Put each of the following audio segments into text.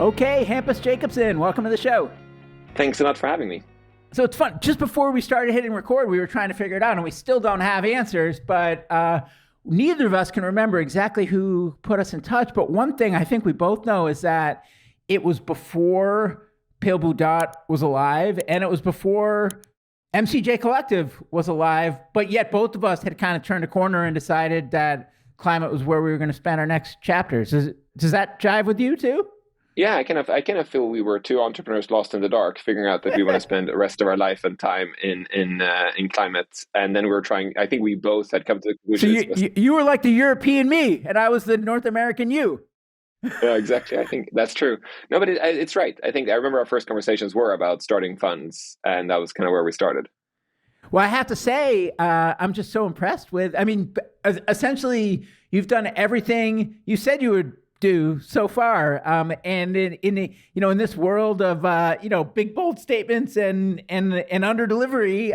Okay, Hampus Jakobsson, welcome to the show. Thanks a lot for having me. So it's fun. Just before we started hitting record, we were trying to figure it out, and we still don't have answers, but neither of us can remember exactly who put us in touch. But one thing I think we both know is that it was before Pale Blue Dot was alive, and it was before MCJ Collective was alive, but yet both of us had kind of turned a corner and decided that climate was where we were going to spend our next chapters. Does that jive with you too? Yeah, I kind of feel we were two entrepreneurs lost in the dark, figuring out that we want to spend the rest of our life and time in climate, and then we were trying. I think we both had come to the conclusion. So you were like the European me, and I was the North American you. Yeah, exactly. I think that's true. No, but it's right. I think I remember our first conversations were about starting funds, and that was kind of where we started. Well, I have to say, I'm just so impressed with. I mean, essentially, you've done everything you said you would do so far, and in this world of big bold statements and under delivery,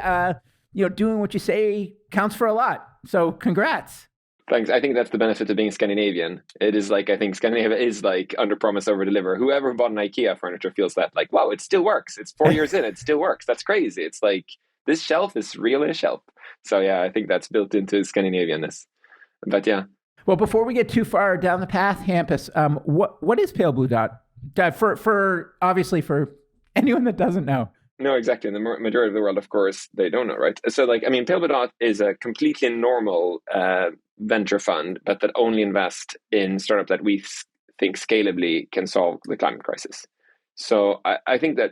doing what you say counts for a lot. So, congrats. Thanks. I think that's the benefit of being Scandinavian. It is like, I think Scandinavia is like under promise, over deliver. Whoever bought an IKEA furniture feels that like, wow, it still works. It's 4 years in, it still works. That's crazy. It's like this shelf is really a shelf. So yeah, I think that's built into Scandinavianness. But yeah. Well, before we get too far down the path, Hampus, what is Pale Blue Dot? For obviously for anyone that doesn't know. No, exactly. In the majority of the world, of course, they don't know, right? So, Pale Blue Dot is a completely normal venture fund, but that only invest in startups that we think scalably can solve the climate crisis. So, I think that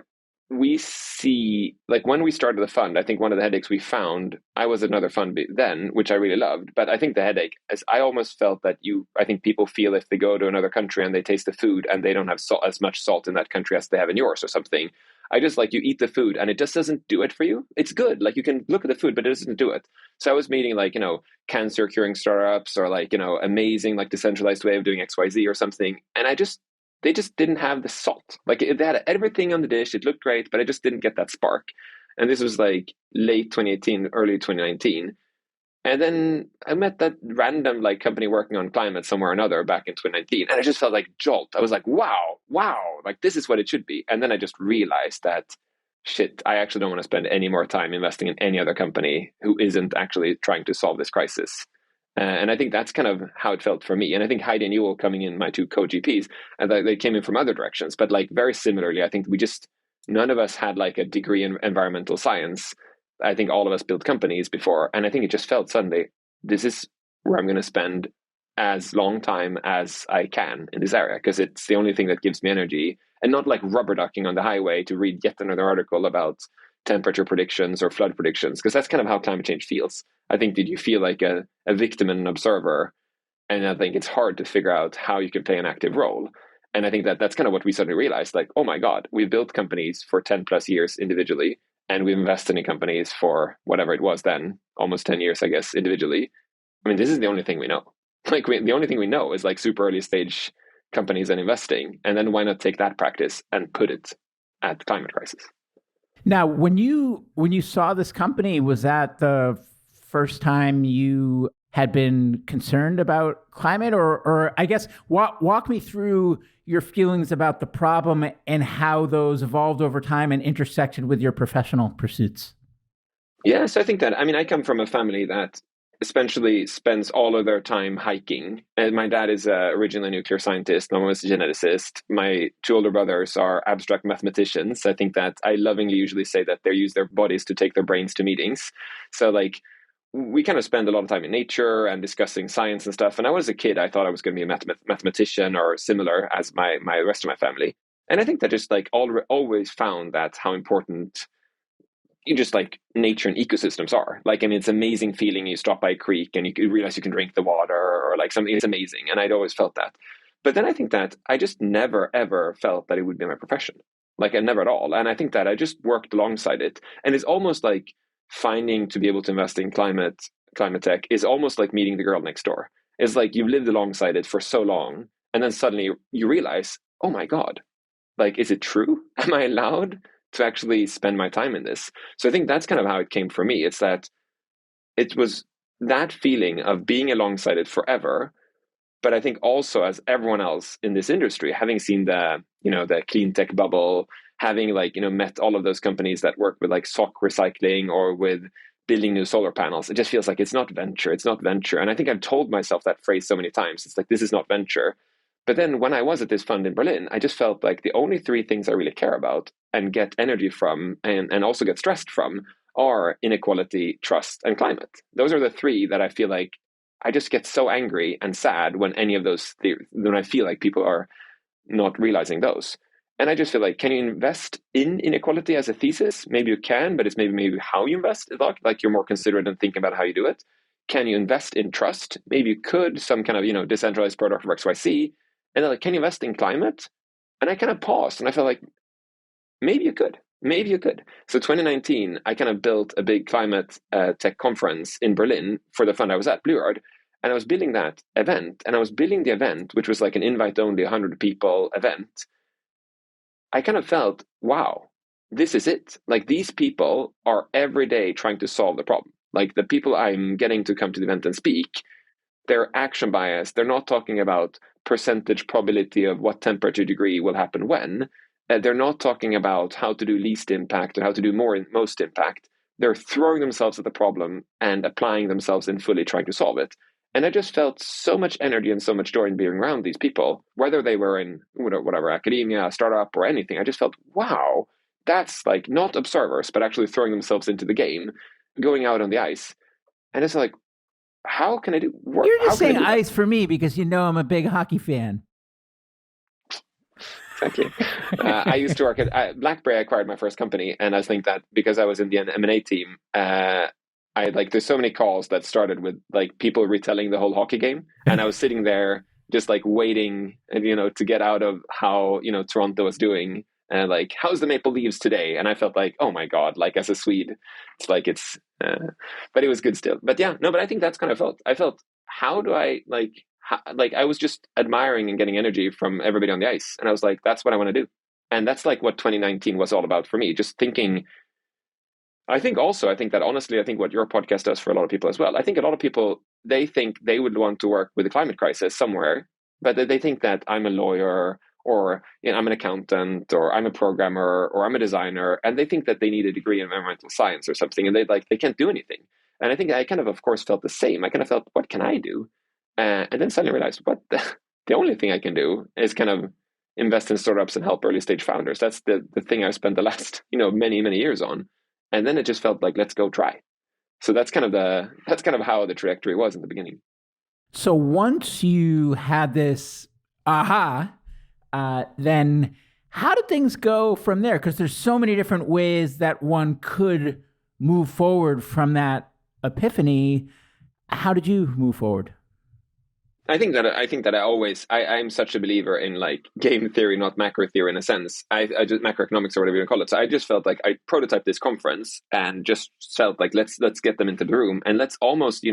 we see, like when we started the fund, I think one of the headaches we found, I was another fund then, which I really loved, but I think the headache is I almost felt that I think people feel if they go to another country and they taste the food and they don't have as much salt in that country as they have in yours or something. I just like you eat the food and it just doesn't do it for you. It's good. Like you can look at the food, but it doesn't do it. So I was meeting cancer curing startups or amazing, decentralized way of doing XYZ or something. And they just didn't have the salt. Like they had everything on the dish. It looked great, but I just didn't get that spark. And this was like late 2018, early 2019. And then I met that random company working on climate somewhere or another back in 2019. And I just felt like jolt. I was like, wow, like this is what it should be. And then I just realized that, shit, I actually don't want to spend any more time investing in any other company who isn't actually trying to solve this crisis. And I think that's kind of how it felt for me. And I think Heidi and Ewell coming in, my two co-GPs, and they came in from other directions. But very similarly, I think none of us had a degree in environmental science. I think all of us built companies before. And I think it just felt suddenly, this is where I'm going to spend as long time as I can in this area, because it's the only thing that gives me energy, and not rubber ducking on the highway to read yet another article about temperature predictions or flood predictions, because that's kind of how climate change feels. I think that you feel like a victim and an observer, and I think it's hard to figure out how you can play an active role. And I think that that's kind of what we suddenly realized, oh my God, we've built companies for 10 plus years individually, and we've invested in companies for whatever it was then, almost 10 years, I guess, individually. I mean, this is the only thing we know. The only thing we know is super early stage companies and investing. And then why not take that practice and put it at the climate crisis? Now, when you saw this company, was that the first time you had been concerned about climate, or I guess walk me through your feelings about the problem and how those evolved over time and intersected with your professional pursuits? Yeah, so I think that, I come from a family that essentially spends all of their time hiking. And my dad is originally a nuclear scientist. My mom is a geneticist. My two older brothers are abstract mathematicians. I think that I lovingly usually say that they use their bodies to take their brains to meetings. So we kind of spend a lot of time in nature and discussing science and stuff. And I was a kid, I thought I was going to be a mathematician or similar as my rest of my family. And I think that just always found that how important just nature and ecosystems are. It's an amazing feeling. You stop by a creek and you realize you can drink the water or something. It's amazing. And I'd always felt that. But then I think that I just never, ever felt that it would be my profession. I never at all. And I think that I just worked alongside it. And it's almost finding to be able to invest in climate tech is almost like meeting the girl next door. It's you've lived alongside it for so long. And then suddenly you realize, oh my God, is it true? Am I allowed to actually spend my time in this? So I think that's kind of how it came for me. It's that it was that feeling of being alongside it forever, But I think also, as everyone else in this industry, having seen the clean tech bubble, having met all of those companies that work with like sock recycling or with building new solar panels, it just feels like it's not venture, it's not venture. And I think I've told myself that phrase so many times. It's like, this is not venture. But then when I was at this fund in Berlin, I just felt like the only three things I really care about and get energy from, and also get stressed from, are inequality, trust, and climate. Those are the three that I feel like I just get so angry and sad when any of those when I feel like people are not realizing those. And I just feel like, can you invest in inequality as a thesis? Maybe you can, but it's maybe how you invest a lot. Like, you're more considerate and thinking about how you do it. Can you invest in trust? Maybe you could, some kind of decentralized product of XYZ. And then, like, can you invest in climate? And I kind of paused and I felt like, maybe you could. Maybe you could. So 2019, I kind of built a big climate tech conference in Berlin for the fund I was at, Blue Yard. And I was building that event. And I was building the event, which was like an invite-only 100 people event. I kind of felt, wow, this is it. Like, these people are every day trying to solve the problem. Like, the people I'm getting to come to the event and speak, they're action biased. They're not talking about percentage probability of what temperature degree will happen when. They're not talking about how to do least impact and how to do most impact. They're throwing themselves at the problem and applying themselves and fully trying to solve it. And I just felt so much energy and so much joy in being around these people, whether they were in whatever, academia, startup, or anything. I just felt, wow, that's like not observers, but actually throwing themselves into the game, going out on the ice. And it's like, how can I do work? You're just saying ice for me because I'm a big hockey fan. Thank you. I used to work at BlackBerry. I acquired my first company, and I think that because I was in the M&A team, there's so many calls that started with like people retelling the whole hockey game, and I was sitting there just like waiting, to get out of how Toronto was doing, and like, how's the Maple Leafs today? And I felt like, oh my god, like as a Swede, it's like but it was good still. But yeah, no, but I think that's kind of felt. I felt, how do I I was just admiring and getting energy from everybody on the ice. And I was like, that's what I want to do. And that's like what 2019 was all about for me. Just thinking, I think that honestly, I think what your podcast does for a lot of people as well. I think a lot of people, they think they would want to work with the climate crisis somewhere, but they think that I'm a lawyer, or I'm an accountant, or I'm a programmer, or I'm a designer. And they think that they need a degree in environmental science or something. And they can't do anything. And I think I kind of course, felt the same. I kind of felt, what can I do? And then suddenly realized, the only thing I can do is kind of invest in startups and help early stage founders. That's the thing I've spent the last, many, many years on. And then it just felt like, let's go try. So that's kind of how the trajectory was in the beginning. So once you had this aha, then how did things go from there? Because there's so many different ways that one could move forward from that epiphany. How did you move forward? I think that I'm such a believer in like game theory, not macro theory in a sense. I just macroeconomics or whatever you call it. So I just felt like I prototyped this conference and just felt like let's get them into the room and let's almost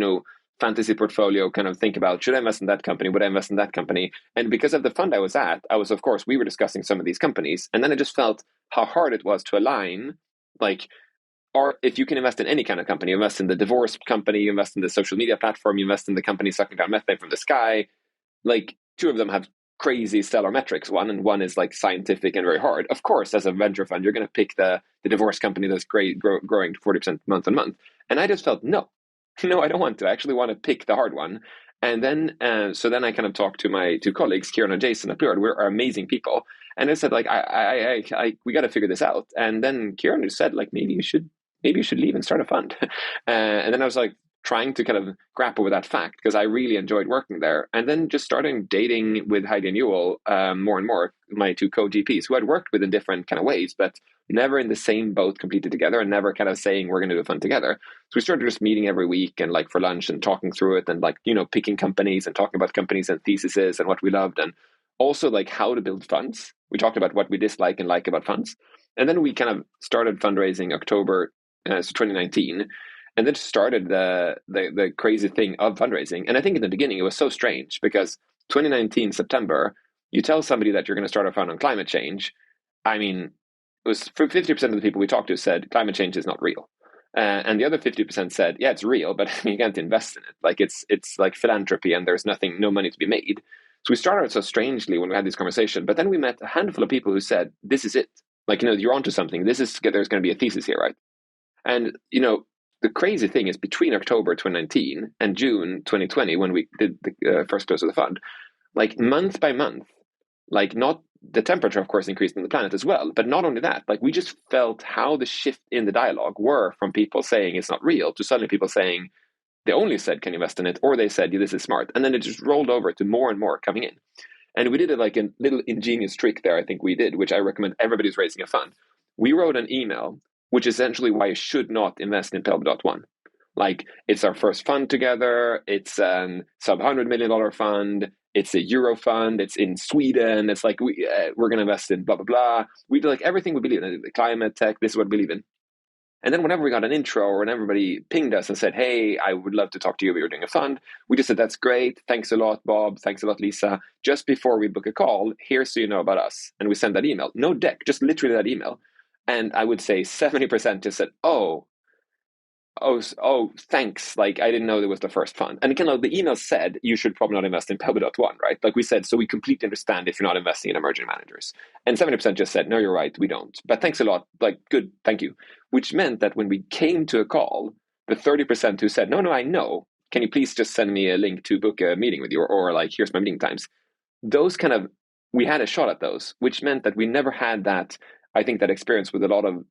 fantasy portfolio kind of think about, should I invest in that company? Would I invest in that company? And because of the fund I was at, of course we were discussing some of these companies, and then I just felt how hard it was to align like. Or if you can invest in any kind of company, you invest in the divorce company, you invest in the social media platform, you invest in the company sucking down methane from the sky. Like, two of them have crazy stellar metrics. One is like scientific and very hard. Of course, as a venture fund, you're going to pick the divorce company that's great, growing 40% month on month. And I just felt, no, I don't want to. I actually want to pick the hard one. And then, so then I kind of talked to my two colleagues, Kieran and Jason at Blue Yard. We're amazing people. And I said, like, we got to figure this out. And then Kieran just said, like, maybe you should leave and start a fund. And then I was like trying to kind of grapple with that fact because I really enjoyed working there. And then just starting dating with Heidi and Ewell more and more, my two co-GPs who I'd worked with in different kind of ways, but never in the same boat completely together and never kind of saying we're going to do a fund together. So we started just meeting every week and like for lunch and talking through it and like, picking companies and talking about companies and theses and what we loved and also like how to build funds. We talked about what we dislike and like about funds. And then we kind of started fundraising October 2019, and then started the crazy thing of fundraising. And I think in the beginning it was so strange because 2019 September, you tell somebody that you're going to start a fund on climate change. I mean, it was 50% of the people we talked to said climate change is not real. And the other 50% said, yeah, it's real, but you can't invest in it. Like it's like philanthropy and there's no money to be made. So we started out so strangely when we had this conversation, but then we met a handful of people who said, this is it. Like, you're onto something. There's going to be a thesis here, right? And, the crazy thing is between October 2019 and June 2020, when we did the first close of the fund, like month by month, like not the temperature, of course, increased on the planet as well. But not only that, like we just felt how the shift in the dialogue were from people saying it's not real to suddenly people saying they only said, can you invest in it? Or they said, yeah, this is smart. And then it just rolled over to more and more coming in. And we did it like a little ingenious trick there, I think we did, which I recommend everybody who's raising a fund. We wrote an email, which is essentially why you should not invest in Pelbdot1. Like, it's our first fund together. It's a sub $100 million fund. It's a Euro fund. It's in Sweden. It's like, we're going to invest in blah, blah, blah. We do like everything we believe in, the climate, tech, this is what we believe in. And then whenever we got an intro or when everybody pinged us and said, hey, I would love to talk to you, we were doing a fund, we just said, that's great. Thanks a lot, Bob. Thanks a lot, Lisa. Just before we book a call, here's so you know about us. And we sent that email. No deck, just literally that email. And I would say 70% just said, oh, thanks. Like, I didn't know there was the first fund. And kind of the email said, you should probably not invest in Pelbdot1, right? Like we said, so we completely understand if you're not investing in emerging managers. And 70% just said, no, you're right, we don't. But thanks a lot. Like, good, thank you. Which meant that when we came to a call, the 30% who said, no, I know, can you please just send me a link to book a meeting with you? Or like, here's my meeting times. Those kind of, we had a shot at those, which meant that we never had that, I think, that experience with a lot of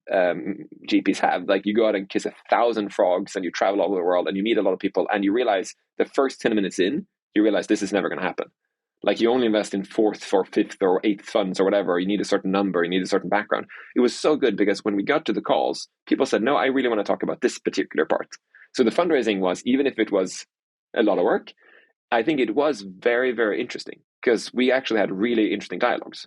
GPs have. Like, you go out and kiss 1,000 frogs and you travel all over the world and you meet a lot of people and you realize the first 10 minutes in, you realize this is never going to happen. Like, you only invest in fourth or fifth or eighth funds or whatever. You need a certain number, you need a certain background. It was so good because when we got to the calls, people said, no, I really want to talk about this particular part. So the fundraising was, even if it was a lot of work, I think it was very, very interesting because we actually had really interesting dialogues.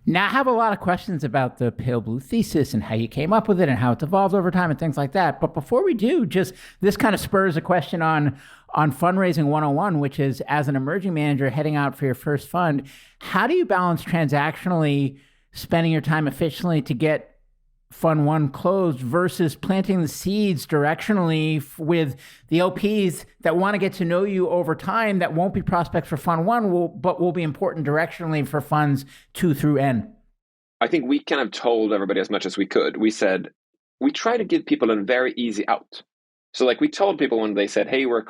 Now, I have a lot of questions about the Pale Blue thesis and how you came up with it and how it's evolved over time and things like that. But before we do, just this kind of spurs a question on fundraising 101, which is, as an emerging manager heading out for your first fund, how do you balance transactionally spending your time efficiently to get Fund 1 closed versus planting the seeds directionally with the LPs that want to get to know you over time that won't be prospects for Fund 1, but will be important directionally for Funds 2 through N? I think we kind of told everybody as much as we could. We said, we try to give people a very easy out. So like we told people when they said, hey, we're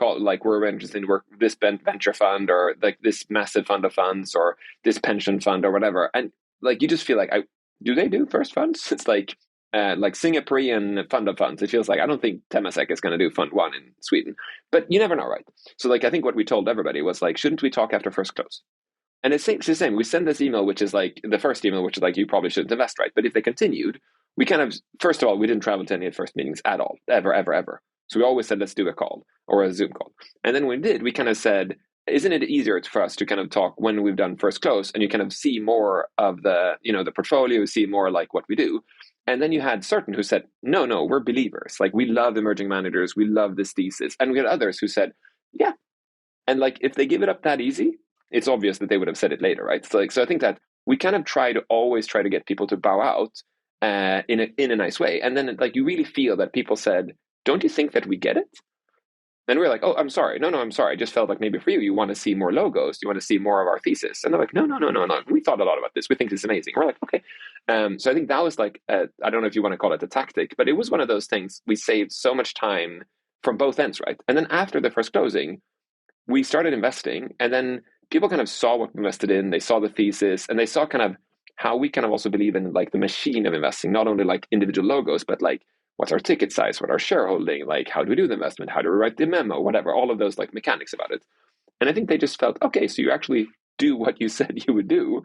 interested in this venture fund or like this massive fund of funds or this pension fund or whatever. And like, you just feel like, do they do first funds? It's like Singaporean fund of funds. It feels like, I don't think Temasek is going to do Fund 1 in Sweden, but you never know, right? So like, I think what we told everybody was like, shouldn't we talk after first close? And it's the same. We send this email, which is like the first email, which is like, you probably shouldn't invest, right? But if they continued, we kind of, first of all, we didn't travel to any of the first meetings at all, ever. So we always said, let's do a call or a Zoom call. And then when we did, we kind of said, isn't it easier for us to kind of talk when we've done first close and you kind of see more of the, the portfolio, see more like what we do. And then you had certain who said, no, we're believers. Like, we love emerging managers. We love this thesis. And we had others who said, yeah. And like, if they give it up that easy, it's obvious that they would have said it later, right? So I think that we kind of always try to get people to bow out in a nice way. And then like, you really feel that people said, don't you think that we get it? And we're like, oh, I'm sorry. No, I'm sorry. I just felt like maybe for you want to see more logos. You want to see more of our thesis. And they're like, no. We thought a lot about this. We think this is amazing. We're like, okay. So I think that was like, I don't know if you want to call it a tactic, but it was one of those things. We saved so much time from both ends, right? And then after the first closing, we started investing. And then people kind of saw what we invested in. They saw the thesis and they saw kind of how we kind of also believe in like the machine of investing, not only like individual logos, but like, what's our ticket size? What our shareholding? Like, how do we do the investment? How do we write the memo? Whatever, all of those like mechanics about it. And I think they just felt, okay, so you actually do what you said you would do.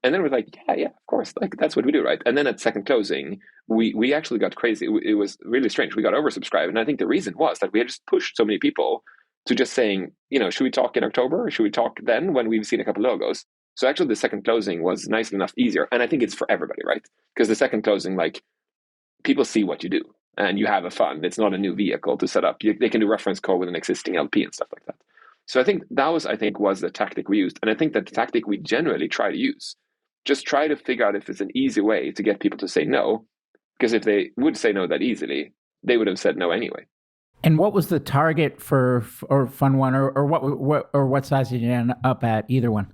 And then we're like, yeah, of course, like that's what we do, right? And then at second closing, we actually got crazy. It was really strange. We got oversubscribed. And I think the reason was that we had just pushed so many people to just saying, should we talk in October or should we talk then when we've seen a couple logos? So actually the second closing was nicely enough easier. And I think it's for everybody, right? Because the second closing, like, people see what you do and you have a fund. It's not a new vehicle to set up. They can do reference call with an existing LP and stuff like that. So I think that was the tactic we used. And I think that the tactic we generally try to use, just try to figure out if it's an easy way to get people to say no, because if they would say no that easily, they would have said no anyway. And what was the target for or Fund One, or what size did you end up at either one?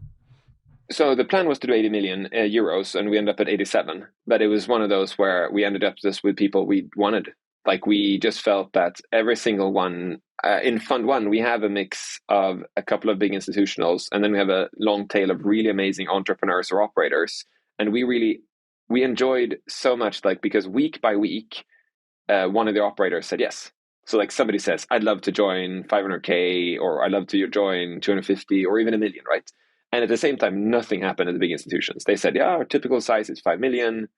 So the plan was to do 80 million euros, and we ended up at 87. But it was one of those where we ended up just with people we wanted. Like, we just felt that every single one in Fund One, we have a mix of a couple of big institutionals, and then we have a long tail of really amazing entrepreneurs or operators. And we enjoyed so much, like, because week by week, one of the operators said yes. So like somebody says, I'd love to join 500K, or I'd love to join 250 or even a million, right? And at the same time, nothing happened at the big institutions. They said, yeah, our typical size is 5 million.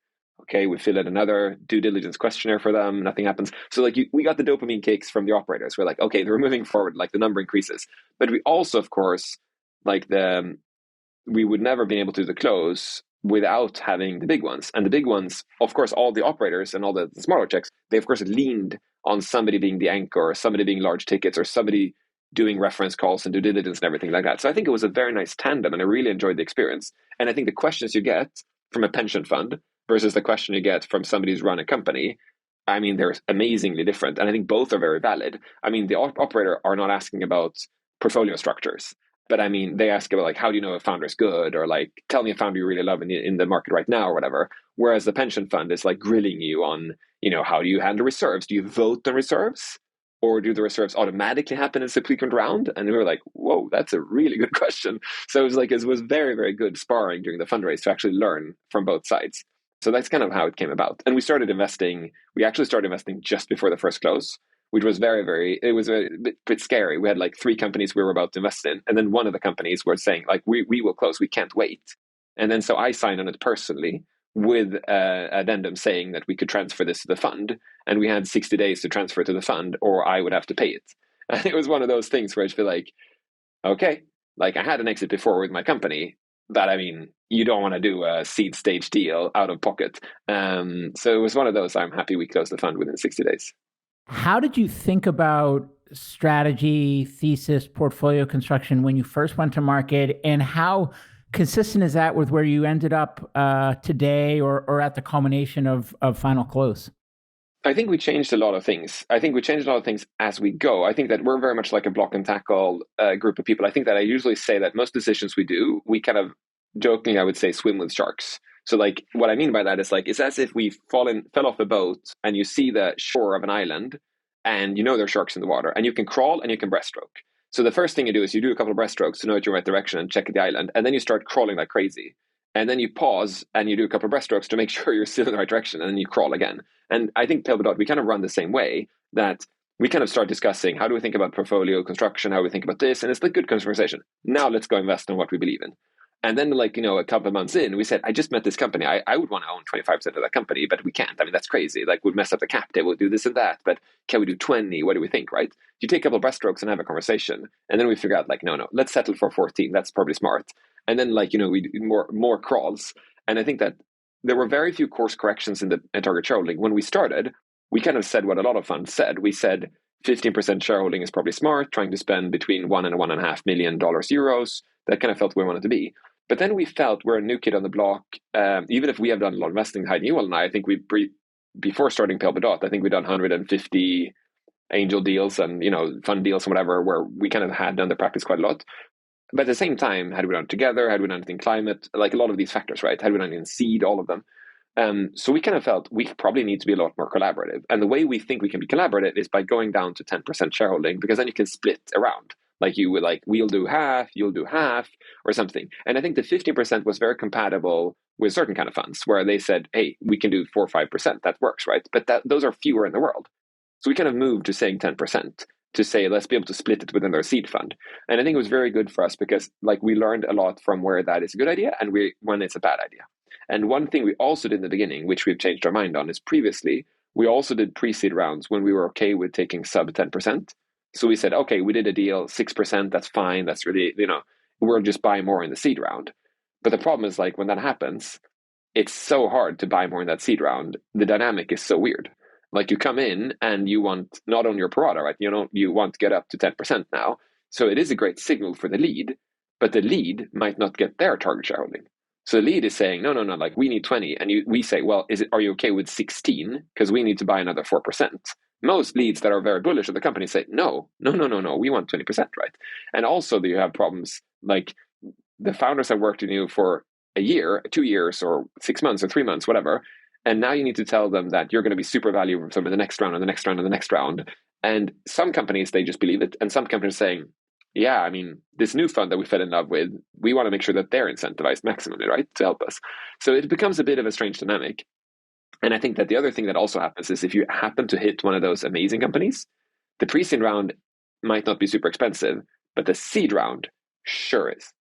Okay, we fill out another due diligence questionnaire for them. Nothing happens. So like we got the dopamine kicks from the operators. We're like, okay, they're moving forward. Like the number increases. But we also, of course, like we would never be able to do the close without having the big ones. And the big ones, of course, all the operators and all the smaller checks, they of course leaned on somebody being the anchor, or somebody being large tickets, or somebody doing reference calls and due diligence and everything like that. So I think it was a very nice tandem, and I really enjoyed the experience. And I think the questions you get from a pension fund versus the question you get from somebody who's run a company, I mean, they're amazingly different. And I think both are very valid. I mean, the operator are not asking about portfolio structures, but I mean, they ask about like, how do you know a founder is good? Or like, tell me a founder you really love in the market right now, or whatever. Whereas the pension fund is like grilling you on, how do you handle reserves? Do you vote on reserves? Or do the reserves automatically happen in a subsequent round? And we were like, whoa, that's a really good question. So it was very, very good sparring during the fundraise to actually learn from both sides. So that's kind of how it came about. And we actually started investing just before the first close, which was it was a bit scary. We had like 3 companies we were about to invest in. And then one of the companies were saying like, we will close, we can't wait. And then so I signed on it personally with addendum saying that we could transfer this to the fund, and we had 60 days to transfer it to the fund, or I would have to pay it. And it was one of those things where I feel like, okay, like I had an exit before with my company, but I mean, you don't want to do a seed stage deal out of pocket. So it was one of those, I'm happy we closed the fund within 60 days. How did you think about strategy, thesis, portfolio construction when you first went to market, and how consistent is that with where you ended up today, or at the culmination of final close? I think we changed a lot of things. I think we changed a lot of things as we go. I think that we're very much like a block and tackle group of people. I think that I usually say that most decisions we do, we kind of jokingly, I would say, swim with sharks. So like what I mean by that is like, it's as if we fell off a boat and you see the shore of an island and there are sharks in the water, and you can crawl and you can breaststroke. So the first thing you do is you do a couple of breaststrokes to know you're in the right direction and check the island, and then you start crawling like crazy. And then you pause and you do a couple of breaststrokes to make sure you're still in the right direction, and then you crawl again. And I think Pale we kind of run the same way, that we kind of start discussing, how do we think about portfolio construction? How do we think about this? And it's the good conversation. Now let's go invest in what we believe in. And then a couple of months in, we said, I just met this company. I would want to own 25% of that company, but we can't. I mean, that's crazy. Like, we'd mess up the cap table, we'll do this and that, but can we do 20? What do we think, right? You take a couple of breaststrokes and have a conversation, and then we figure out like, no, let's settle for 14. That's probably smart. And then we do more crawls. And I think that there were very few course corrections in the target shareholding. When we started, we kind of said what a lot of funds said. We said 15% shareholding is probably smart, trying to spend between $1 and $1.5 million euros. That kind of felt where we wanted to be. But then we felt we're a new kid on the block. Even if we have done a lot of investing, Heidi Newell and I think before starting Pale I think we've done 150 angel deals and fund deals and whatever, where we kind of had done the practice quite a lot. But at the same time, had we done it together, had we done it in climate, like a lot of these factors, right? Had we done it in seed, all of them. So we kind of felt we probably need to be a lot more collaborative. And the way we think we can be collaborative is by going down to 10% shareholding, because then you can split around. Like we'll do half, you'll do half, or something. And I think the 15% was very compatible with certain kind of funds where they said, hey, we can do 4 or 5%. That works, right? But those are fewer in the world. So we kind of moved to saying 10%. To say, let's be able to split it within our seed fund. And I think it was very good for us because we learned a lot from where that is a good idea and when it's a bad idea. And one thing we also did in the beginning, which we've changed our mind on, is previously, we also did pre-seed rounds when we were okay with taking sub 10%. So we said, okay, we did a deal, 6%, that's fine. That's really, we'll just buy more in the seed round. But the problem is when that happens, it's so hard to buy more in that seed round. The dynamic is so weird. You come in and you want not only your pro rata, right? You want to get up to 10% now. So it is a great signal for the lead, but the lead might not get their target shareholding. So the lead is saying, no, we need 20. And we say, well, are you okay with 16? Because we need to buy another 4%. most leads that are very bullish of the company say, no, we want 20%, right? And also you have problems like the founders have worked with you for a year, 2 years, or 6 months, or 3 months, whatever. And now you need to tell them that you're going to be super valuable for the next round and the next round and the next round. And some companies, they just believe it. And some companies are saying, yeah, I mean, this new fund that we fell in love with, we want to make sure that they're incentivized maximally, right, to help us. So it becomes a bit of a strange dynamic. And I think that the other thing that also happens is if you happen to hit one of those amazing companies, the pre-seed round might not be super expensive, but the seed round sure is.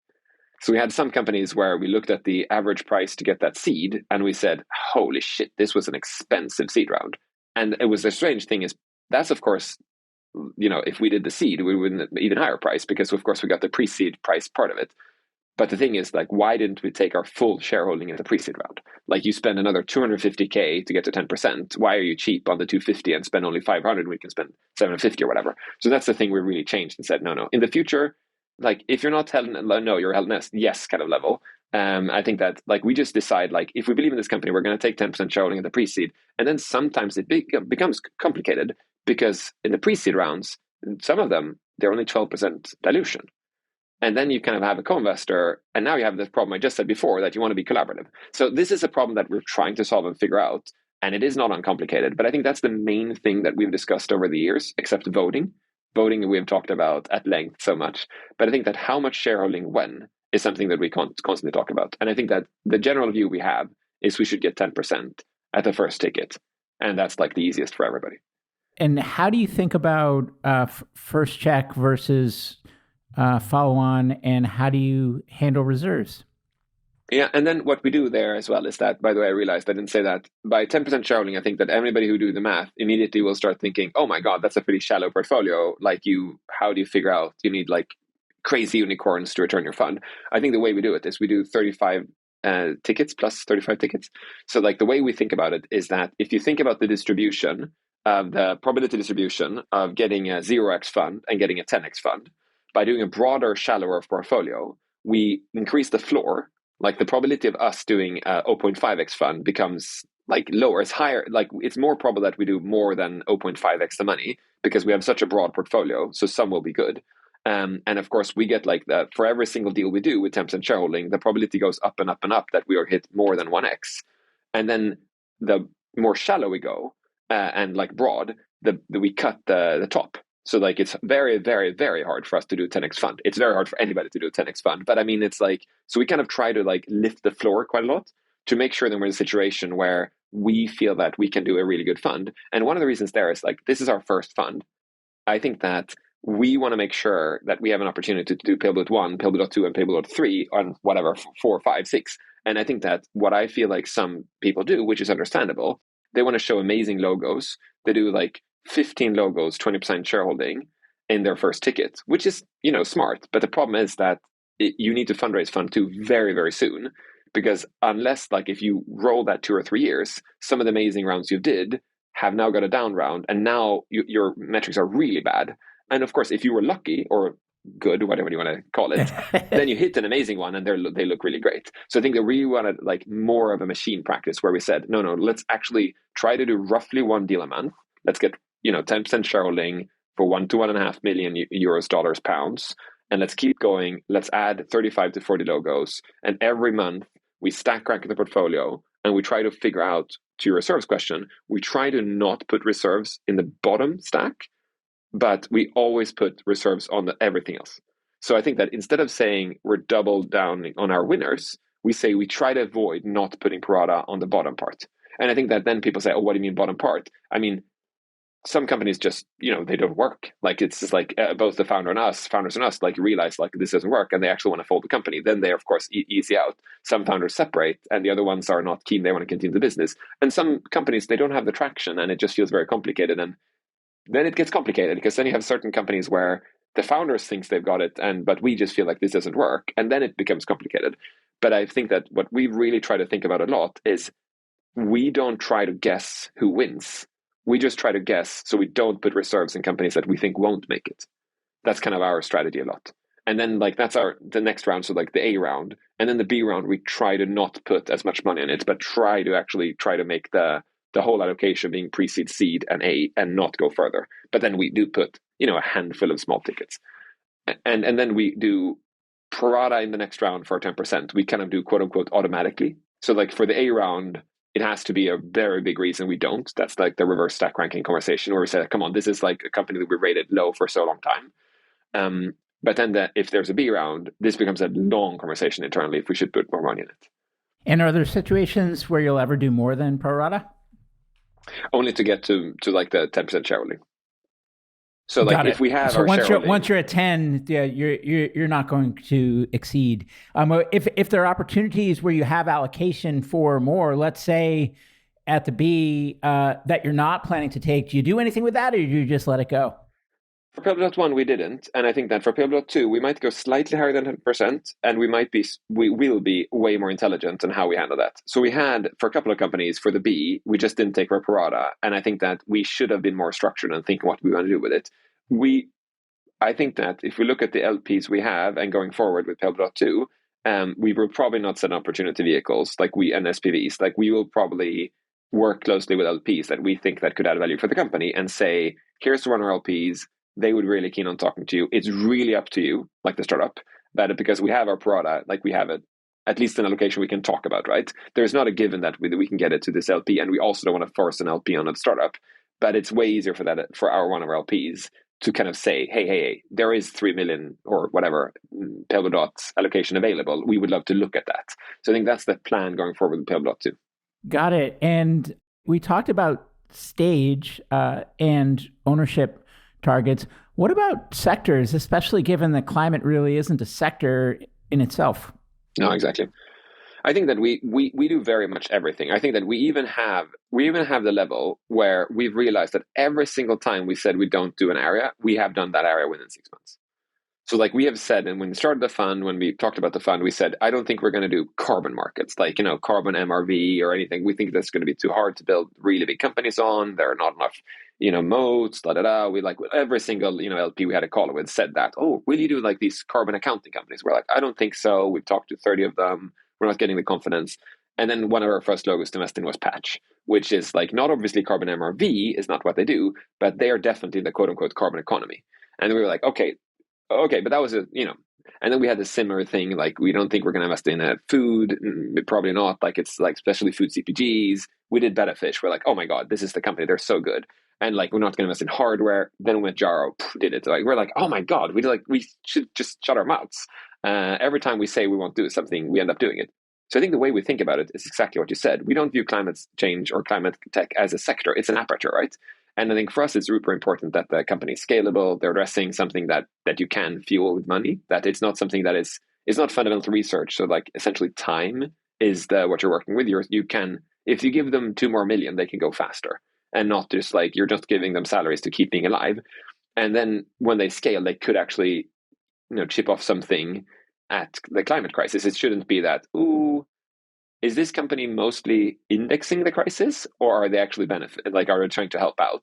So we had some companies where we looked at the average price to get that seed and we said, holy shit, this was an expensive seed round. And it was a strange thing is that's, of course, if we did the seed, we wouldn't even higher price because, of course, we got the pre-seed price part of it. But the thing is, like, why didn't we take our full shareholding in the pre-seed round? Like, you spend another 250K to get to 10%. Why are you cheap on the 250 and spend only 500? We can spend 750 or whatever. So that's the thing we really changed and said, no. In the future, like, if you're not held, no, you're held yes kind of level. I think that, like, we just decide, like, if we believe in this company, we're going to take 10% shareholding in the pre-seed. And then sometimes it becomes complicated because in the pre-seed rounds, some of them, they're only 12% dilution. And then you kind of have a co-investor, and now you have this problem I just said before that you want to be collaborative. So this is a problem that we're trying to solve and figure out, and it is not uncomplicated. But I think that's the main thing that we've discussed over the years, except voting. Voting we have talked about at length so much. But I think that how much shareholding when is something that we constantly talk about. And I think that the general view we have is we should get 10% at the first ticket. And that's like the easiest for everybody. And how do you think about first check versus follow on, and how do you handle reserves? Yeah, and then what we do there as well is that, by the way, I realized I didn't say that by 10% shareholding, I think that everybody who do the math immediately will start thinking, oh my God, that's a pretty shallow portfolio. Like how do you figure out you need like crazy unicorns to return your fund? I think the way we do it is we do 35 tickets plus 35 tickets. So like the way we think about it is that if you think about the distribution of the probability distribution of getting a 0x fund and getting a 10x fund, by doing a broader, shallower portfolio, we increase the floor. Like the probability of us doing a 0.5x fund becomes like lower. It's higher. Like it's more probable that we do more than 0.5x the money because we have such a broad portfolio. So some will be good. And of course, we get like that for every single deal we do with 10% shareholding, the probability goes up and up and up that we are hit more than 1x. And then the more shallow we go and like broad, we cut the top. So like it's very, very, very hard for us to do a 10x fund. It's very hard for anybody to do a 10x fund. But I mean, it's like, so we kind of try to like lift the floor quite a lot to make sure that we're in a situation where we feel that we can do a really good fund. And one of the reasons there is like, this is our first fund. I think that we want to make sure that we have an opportunity to do Payable 1, Payable 2, and Payable 3 on whatever, 4, 5, 6. And I think that what I feel like some people do, which is understandable, they want to show amazing logos. They do like 15 logos, 20% shareholding in their first ticket, which is, smart. But the problem is that you need to fundraise fund 2 very, very soon, because unless like if you roll that 2 or 3 years, some of the amazing rounds you did have now got a down round, and now your metrics are really bad. And of course, if you were lucky or good, whatever you want to call it, then you hit an amazing one and they look really great. So I think that we wanted like more of a machine practice where we said, no, let's actually try to do roughly 1 deal a month. Let's get 10% shareholding for 1 to 1.5 million euros, dollars, pounds. And let's keep going. Let's add 35 to 40 logos. And every month we stack rank the portfolio and we try to figure out, to your reserves question, we try to not put reserves in the bottom stack, but we always put reserves on everything else. So I think that instead of saying we're double down on our winners, we say we try to avoid not putting pro rata on the bottom part. And I think that then people say, oh, what do you mean bottom part? I mean, some companies just, they don't work. Like it's just like both the founders and us, like realize like this doesn't work and they actually want to fold the company. Then they, of course, easy out. Some founders separate and the other ones are not keen. They want to continue the business. And some companies, they don't have the traction and it just feels very complicated. And then it gets complicated because then you have certain companies where the founders thinks they've got it, but we just feel like this doesn't work. And then it becomes complicated. But I think that what we really try to think about a lot is we don't try to guess who wins. We just try to guess so we don't put reserves in companies that we think won't make it. That's kind of our strategy a lot. And then like that's the next round, so like the A round. And then the B round, we try to not put as much money in it, but try to make the the whole allocation being pre-seed, seed, and A, and not go further. But then we do put, a handful of small tickets. And then we do pro rata in the next round for 10%. We kind of do quote unquote automatically. So like for the A round, it has to be a very big reason we don't. That's like the reverse stack ranking conversation where we say, come on, this is like a company that we rated low for so long time. But then if there's a B round, this becomes a long conversation internally if we should put more money in it. And are there situations where you'll ever do more than pro rata? Only to get to like the 10% shareholding. So like if we have once you're at 10, yeah, you're not going to exceed. If there are opportunities where you have allocation for more, let's say at the B that you're not planning to take, do you do anything with that, or do you just let it go? For Pale 1, we didn't, and I think that for Pale 2, we might go slightly higher than 10%, and we will be way more intelligent in how we handle that. So we had, for a couple of companies, for the B, we just didn't take pro rata, and I think that we should have been more structured and thinking what we want to do with it. I think that if we look at the LPs we have and going forward with Pale 2, we will probably not set opportunity vehicles and SPVs. Like we will probably work closely with LPs that we think that could add value for the company and say, here's one of our LPs. They would really keen on talking to you. It's really up to you, like the startup, that because we have our product, like we have it, at least an allocation we can talk about, right? There's not a given that we can get it to this LP, and we also don't want to force an LP on a startup, but it's way easier for one of our LPs to kind of say, hey, there is 3 million or whatever Pale allocation available. We would love to look at that. So I think that's the plan going forward with Pale 2. Got it. And we talked about stage and ownership targets. What about sectors, especially given that climate really isn't a sector in itself? No, exactly. I think that we do very much everything. I think that we even have the level where we've realized that every single time we said we don't do an area, we have done that area within 6 months. So like we have said, and when we started the fund, when we talked about the fund, we said, I don't think we're going to do carbon markets, like, carbon MRV or anything. We think that's going to be too hard to build really big companies on. There are not enough, moats, We like every single, LP we had a call with said that, oh, will you do like these carbon accounting companies? We're like, I don't think so. We've talked to 30 of them. We're not getting the confidence. And then one of our first logos to invest in was Patch, which is like not obviously carbon MRV is not what they do, but they are definitely the quote unquote carbon economy. And we were like, okay, but that was and then we had the similar thing, like we don't think we're going to invest in food, probably not, like it's like especially food CPGs. We did Better Fish. We're like, oh my God, this is the company, they're so good. And like, we're not going to invest in hardware. Then when Jaro did it, like, we're like, oh my God, we should just shut our mouths. Every time we say we won't do something, we end up doing it. So I think the way we think about it is exactly what you said. We don't view climate change or climate tech as a sector. It's an aperture, right? And I think for us, it's super important that the company is scalable. They're addressing something that you can fuel with money, that it's not something that is not fundamental research. So like essentially time is what you're working with. You can, if you give them 2 more million, they can go faster, and not just like you're just giving them salaries to keep being alive. And then when they scale, they could actually, chip off something at the climate crisis. It shouldn't be that, is this company mostly indexing the crisis, or are they actually are they trying to help out?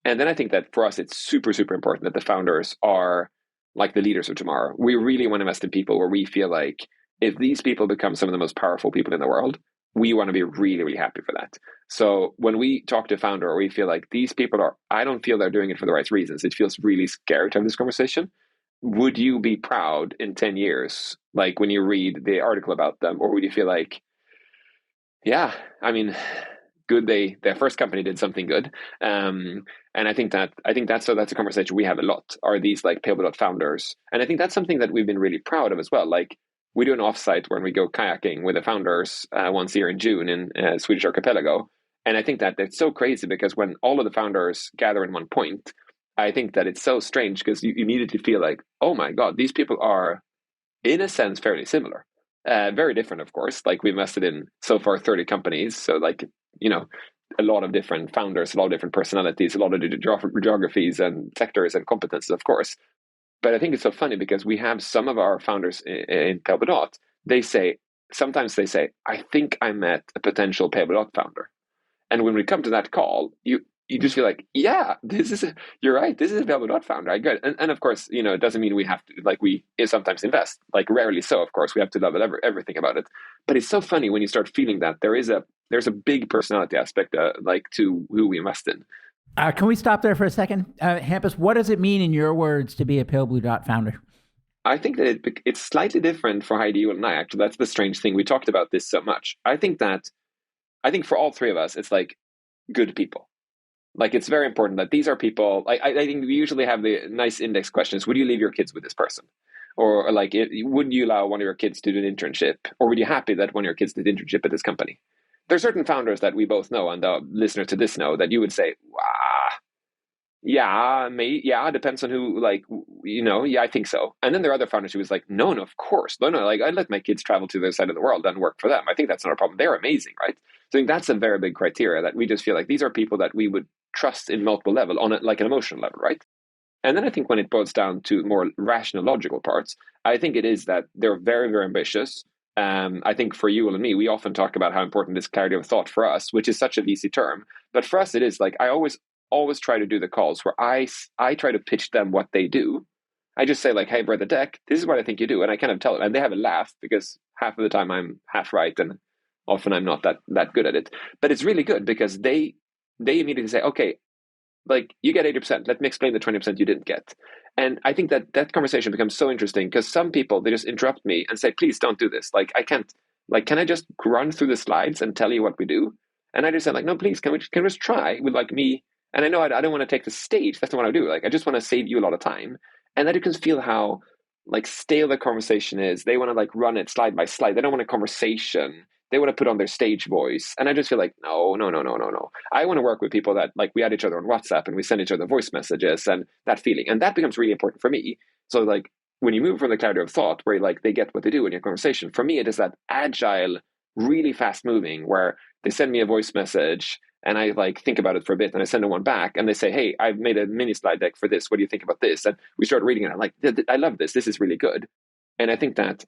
And then I think that for us, it's super, super important that the founders are like the leaders of tomorrow. We really want to invest in people where we feel like if these people become some of the most powerful people in the world, we want to be really, really happy for that. So when we talk to a founder, we feel like these people I don't feel they're doing it for the right reasons. It feels really scary to have this conversation. Would you be proud in 10 years, like when you read the article about them, or would you feel like, yeah, I mean, good. Their first company did something good, and I think that's a conversation we have a lot. Are these like Pale founders? And I think that's something that we've been really proud of as well. Like we do an offsite when we go kayaking with the founders once a year in June in Swedish archipelago, and I think that it's so crazy because when all of the founders gather in one point, I think that it's so strange because you immediately feel like, oh my God, these people are in a sense fairly similar. Very different, of course. Like we invested in so far 30 companies. So like, a lot of different founders, a lot of different personalities, a lot of geographies and sectors and competences, of course. But I think it's so funny because we have some of our founders in Pale, sometimes they say, I think I met a potential Pale founder. And when we come to that call, you just feel like, yeah, you're right. This is a Pale founder. I get it. And of course, it doesn't mean we have to, like we sometimes invest, like rarely so, of course, we have to love everything about it. But it's so funny when you start feeling that there is a there's a big personality aspect like to who we invest in. Can we stop there for a second? Hampus, what does it mean in your words to be a Pale Blue Dot founder? I think that it's slightly different for Heidi, you and I. Actually, that's the strange thing. We talked about this so much. I think for all three of us, it's like good people. Like it's very important that these are people. Like I think we usually have the nice index questions. Would you leave your kids with this person? Or like, would you allow one of your kids to do an internship? Or would you happy that one of your kids did internship at this company? There are certain founders that we both know, and the listeners to this know, that you would say, wow, yeah, depends on who, like, yeah, I think so. And then there are other founders who was like, no, of course. No, like, I'd let my kids travel to the other side of the world and work for them. I think that's not a problem. They're amazing, right? So I think that's a very big criteria, that we just feel like these are people that we would trust in multiple level, on like an emotional level, right? And then I think when it boils down to more rational, logical parts, I think it is that they're very, very ambitious. I think for you and me, we often talk about how important is clarity of thought for us, which is such an easy term. But for us, it is like, I always try to do the calls where I try to pitch them what they do. I just say like, hey, I've read the deck. This is what I think you do. And I kind of tell them, and they have a laugh, because half of the time I'm half right, and often I'm not that good at it. But it's really good because they immediately say, okay, like, you get 80%, let me explain the 20% you didn't get. And I think that conversation becomes so interesting, because some people, they just interrupt me and say, please don't do this. Like, I can't, like, can I just run through the slides and tell you what we do? And I just said, like, no, please, can we just try with like me? And I know I don't want to take the stage. That's not what I do. Like, I just want to save you a lot of time. And then you can feel how like stale the conversation is. They want to like run it slide by slide. They don't want a conversation. They want to put on their stage voice. And I just feel like, no. I want to work with people that, like, we add each other on WhatsApp and we send each other voice messages, and that feeling. And that becomes really important for me. So like, when you move from the clarity of thought, where like they get what they do in your conversation, for me, it is that agile, really fast moving, where they send me a voice message and I like think about it for a bit, and I send them one back, and they say, hey, I've made a mini slide deck for this. What do you think about this? And we start reading it. I'm like, I love this. This is really good. And I think that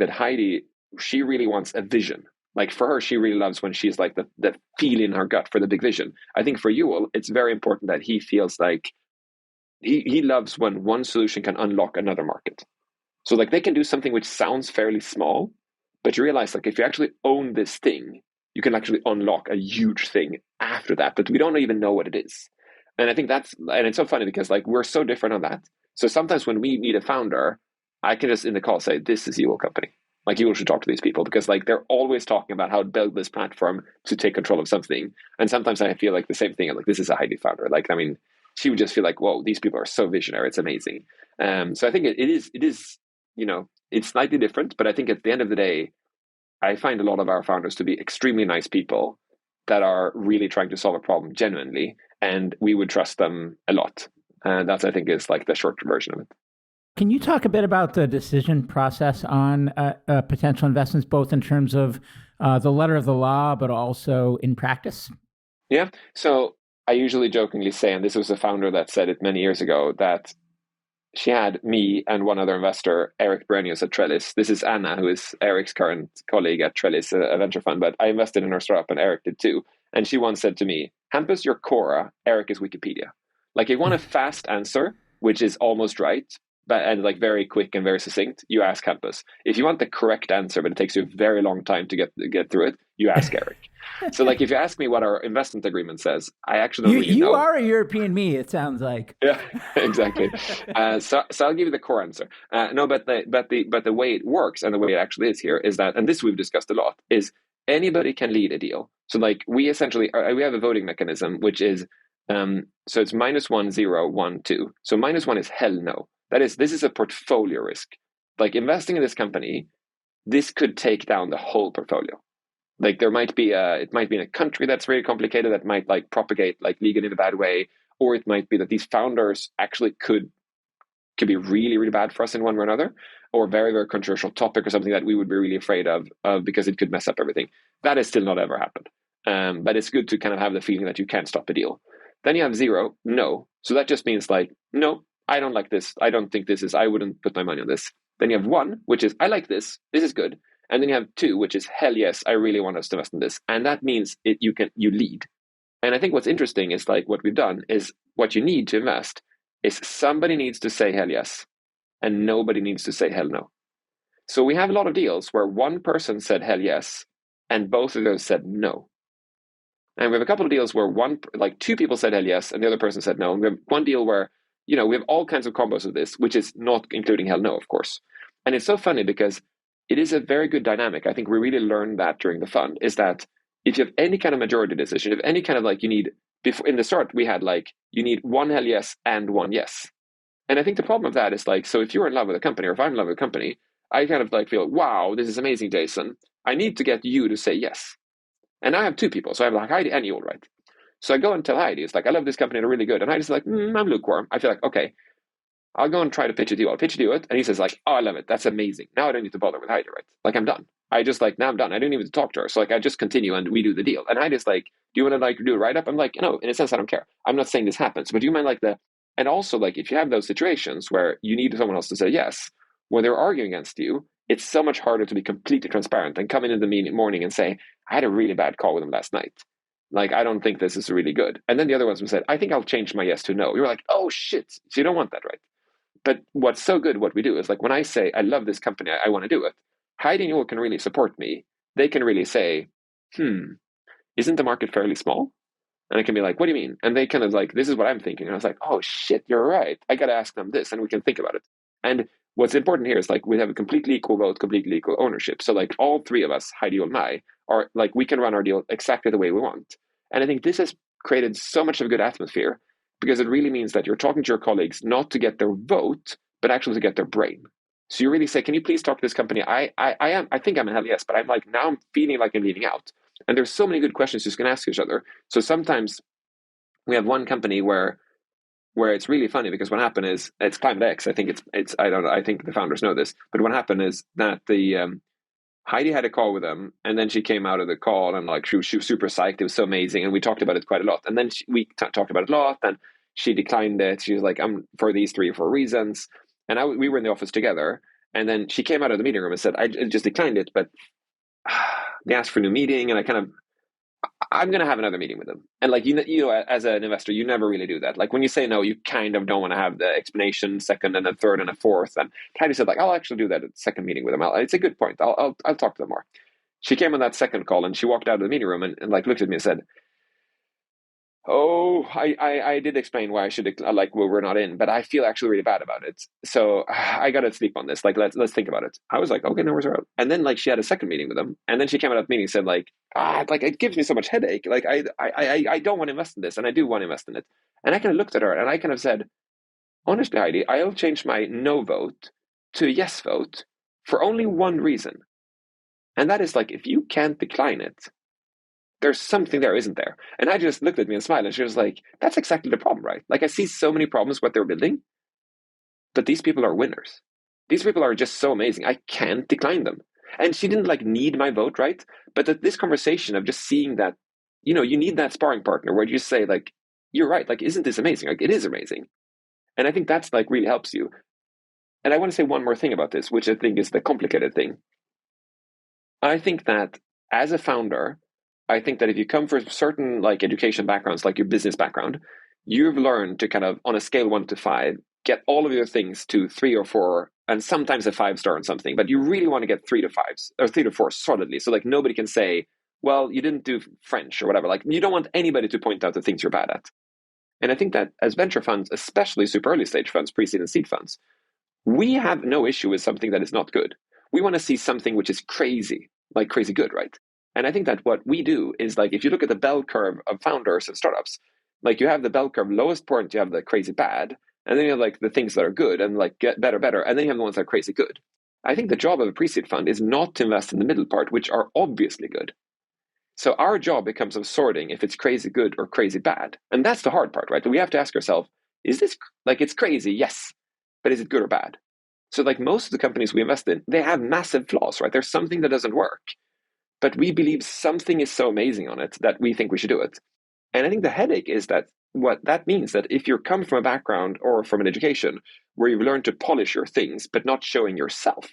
Heidi, she really wants a vision. Like for her, she really loves when she's like the feel in her gut for the big vision. I think for Yuval, it's very important that he feels like he loves when one solution can unlock another market. So like, they can do something which sounds fairly small, but you realize like, if you actually own this thing, you can actually unlock a huge thing after that, but we don't even know what it is. And I think and it's so funny because like, we're so different on that. So sometimes when we meet a founder, I can just in the call say, this is Yuval company. Like, you should talk to these people, because like, they're always talking about how to build this platform to take control of something. And sometimes I feel like the same thing. Like, this is a Heidi founder. Like, I mean, she would just feel like, whoa, these people are so visionary. It's amazing. So I think it is, it's slightly different, but I think at the end of the day, I find a lot of our founders to be extremely nice people that are really trying to solve a problem genuinely, and we would trust them a lot. And that's, I think, is like the short version of it. Can you talk a bit about the decision process on potential investments, both in terms of the letter of the law, but also in practice? Yeah. So I usually jokingly say, and this was a founder that said it many years ago, that she had me and one other investor, Eric Brenius at Trellis. This is Anna, who is Eric's current colleague at Trellis, a venture fund, but I invested in her startup, and Eric did too. And she once said to me, Hampus, you're Quora, Eric is Wikipedia. Like, if you want a fast answer, which is almost right, and like very quick and very succinct, you ask Hampus. If you want the correct answer, but it takes you a very long time to get through it, you ask Eric. So like, if you ask me what our investment agreement says, I actually don't really know. You are a European me, it sounds like. Yeah, exactly. So I'll give you the core answer. No, but the way it works, and the way it actually is here, is that, and this we've discussed a lot, is anybody can lead a deal. So like, we essentially we have a voting mechanism, which is so it's -1, 0, 1, 2. So -1 is hell no. That is, this is a portfolio risk. Like, investing in this company, this could take down the whole portfolio. Like, it might be in a country that's very complicated, that might like propagate like legal in a bad way, or it might be that these founders actually could be really, really bad for us in one way or another, or very, very controversial topic, or something that we would be really afraid of because it could mess up everything. That has still not ever happened. But it's good to kind of have the feeling that you can't stop a deal. Then you have 0, no. So that just means like, no, I don't like this. I don't think this is, I wouldn't put my money on this. Then you have 1, which is, I like this. This is good. And then you have 2, which is, hell yes, I really want us to invest in this. And that means you lead. And I think what's interesting is like, what we've done is, what you need to invest is somebody needs to say hell yes, and nobody needs to say hell no. So we have a lot of deals where one person said hell yes, and both of those said no. And we have a couple of deals where two people said hell yes, and the other person said no. And we have one deal where, we have all kinds of combos of this, which is not including hell no, of course. And it's so funny because it is a very good dynamic. I think we really learned that during the fund, is that if you have any kind of majority decision, if any kind of you need, before in the start, we had you need one hell yes and one yes. And I think the problem of that is so if you're in love with a company, or if I'm in love with a company, I kind of feel, wow, this is amazing, Jason. I need to get you to say yes. And I have two people, so I have Heidi and Joel, right? So I go and tell Heidi, it's I love this company, they're really good. And Heidi's I'm lukewarm. I feel okay, I'll go and try to pitch it to you. I'll pitch it to it. And he says oh, I love it. That's amazing. Now I don't need to bother with Heidi, right? I'm done. I just now I'm done. I don't even talk to her. So I just continue and we do the deal. And Heidi's do you want to do a write-up? I'm no, in a sense, I don't care. I'm not saying this happens, but do you mind and also if you have those situations where you need someone else to say yes, when they're arguing against you, it's so much harder to be completely transparent than come in the morning and say, I had a really bad call with him last night. I don't think this is really good. And then the other ones who said, I think I'll change my yes to no. You're oh shit. So you don't want that, right? But what's so good, what we do is when I say, I love this company, I want to do it, Heidi and Joel can really support me. They can really say, isn't the market fairly small? And I can be what do you mean? And they kind of this is what I'm thinking. And I was oh shit, you're right. I got to ask them this, and we can think about it. And what's important here is we have a completely equal vote, completely equal ownership. So all three of us, Heidi, Joel, and I, are we can run our deal exactly the way we want. And I think this has created so much of a good atmosphere, because it really means that you're talking to your colleagues not to get their vote, but actually to get their brain. So you really say, can you please talk to this company? I think I'm a hell yes, but I'm now I'm feeling I'm leaning out. And there's so many good questions you can ask each other. So sometimes we have one company where it's really funny, because what happened is, it's Climate X. I think it's I don't know, I think the founders know this, but what happened is that the Heidi had a call with them, and then she came out of the call and she was super psyched. It was so amazing, and we talked about it quite a lot. And then we talked about it a lot, and she declined it. She was I'm for these 3 or 4 reasons. And we were in the office together, and then she came out of the meeting room and said, I just declined it, but they asked for a new meeting, and I'm going to have another meeting with them. And as an investor, you never really do that. When you say no, you kind of don't want to have the explanation second and a third and a fourth. And Heidi said I'll actually do that at the second meeting with them. It's a good point. I'll talk to them more. She came on that second call, and she walked out of the meeting room and looked at me and said, oh, I did explain why I should we're not in, but I feel actually really bad about it. So I got to sleep on this. Let's think about it. I was okay, no worries. And then she had a second meeting with them, and then she came out of the meeting and said it gives me so much headache. I don't want to invest in this, and I do want to invest in it. And I kind of looked at her, and I kind of said, honestly, Heidi, I'll change my no vote to a yes vote for only one reason, and that is if you can't decline it, there's something there, isn't there? And I just looked at me and smiled, and she was that's exactly the problem, right? I see so many problems what they're building, but these people are winners. These people are just so amazing. I can't decline them. And she didn't need my vote, right? But this conversation of just seeing that, you need that sparring partner where you just say you're right. Isn't this amazing? It is amazing. And I think that's really helps you. And I want to say one more thing about this, which I think is the complicated thing. I think that as a founder, I think that if you come from certain education backgrounds, your business background, you've learned to kind of, on a scale 1 to 5, get all of your things to 3 or 4, and sometimes a 5-star on something. But you really want to get 3 to 5s or 3 to 4 solidly. So nobody can say, well, you didn't do French or whatever. You don't want anybody to point out the things you're bad at. And I think that as venture funds, especially super early stage funds, pre-seed and seed funds, we have no issue with something that is not good. We want to see something which is crazy, crazy good, right? And I think that what we do is if you look at the bell curve of founders and startups, you have the bell curve, lowest point, you have the crazy bad, and then you have the things that are good and get better, and then you have the ones that are crazy good. I think the job of a pre-seed fund is not to invest in the middle part, which are obviously good. So our job becomes of sorting if it's crazy good or crazy bad. And that's the hard part, right? We have to ask ourselves, is this it's crazy? Yes. But is it good or bad? So most of the companies we invest in, they have massive flaws, right? There's something that doesn't work. But we believe something is so amazing on it that we think we should do it. And I think the headache is that what that means that if you come from a background or from an education where you've learned to polish your things, but not showing yourself,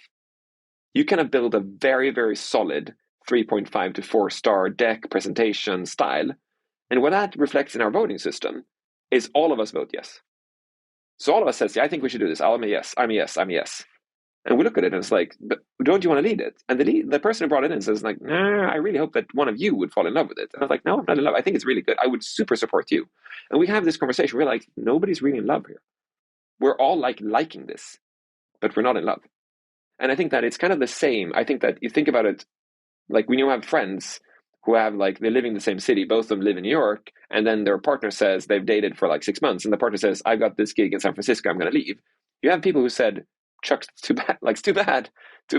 you can build a very, very solid 3.5 to 4-star deck presentation style. And what that reflects in our voting system is all of us vote yes. So all of us says, yeah, I think we should do this. I'm a yes, I'm a yes, I'm a yes. And we look at it and it's like, but don't you want to lead it? And the person who brought it in says like, nah, I really hope that one of you would fall in love with it. And I was like, no, I'm not in love. I think it's really good. I would super support you. And we have this conversation. We're like, nobody's really in love here. We're all like liking this, but we're not in love. And I think that it's kind of the same. I think that you think about it, like when you have friends who have like, they live in the same city, both of them live in New York, and then their partner says they've dated for like 6 months, and the partner says, I've got this gig in San Francisco, I'm going to leave. You have people who said, Chuck, it's too bad, like, it's too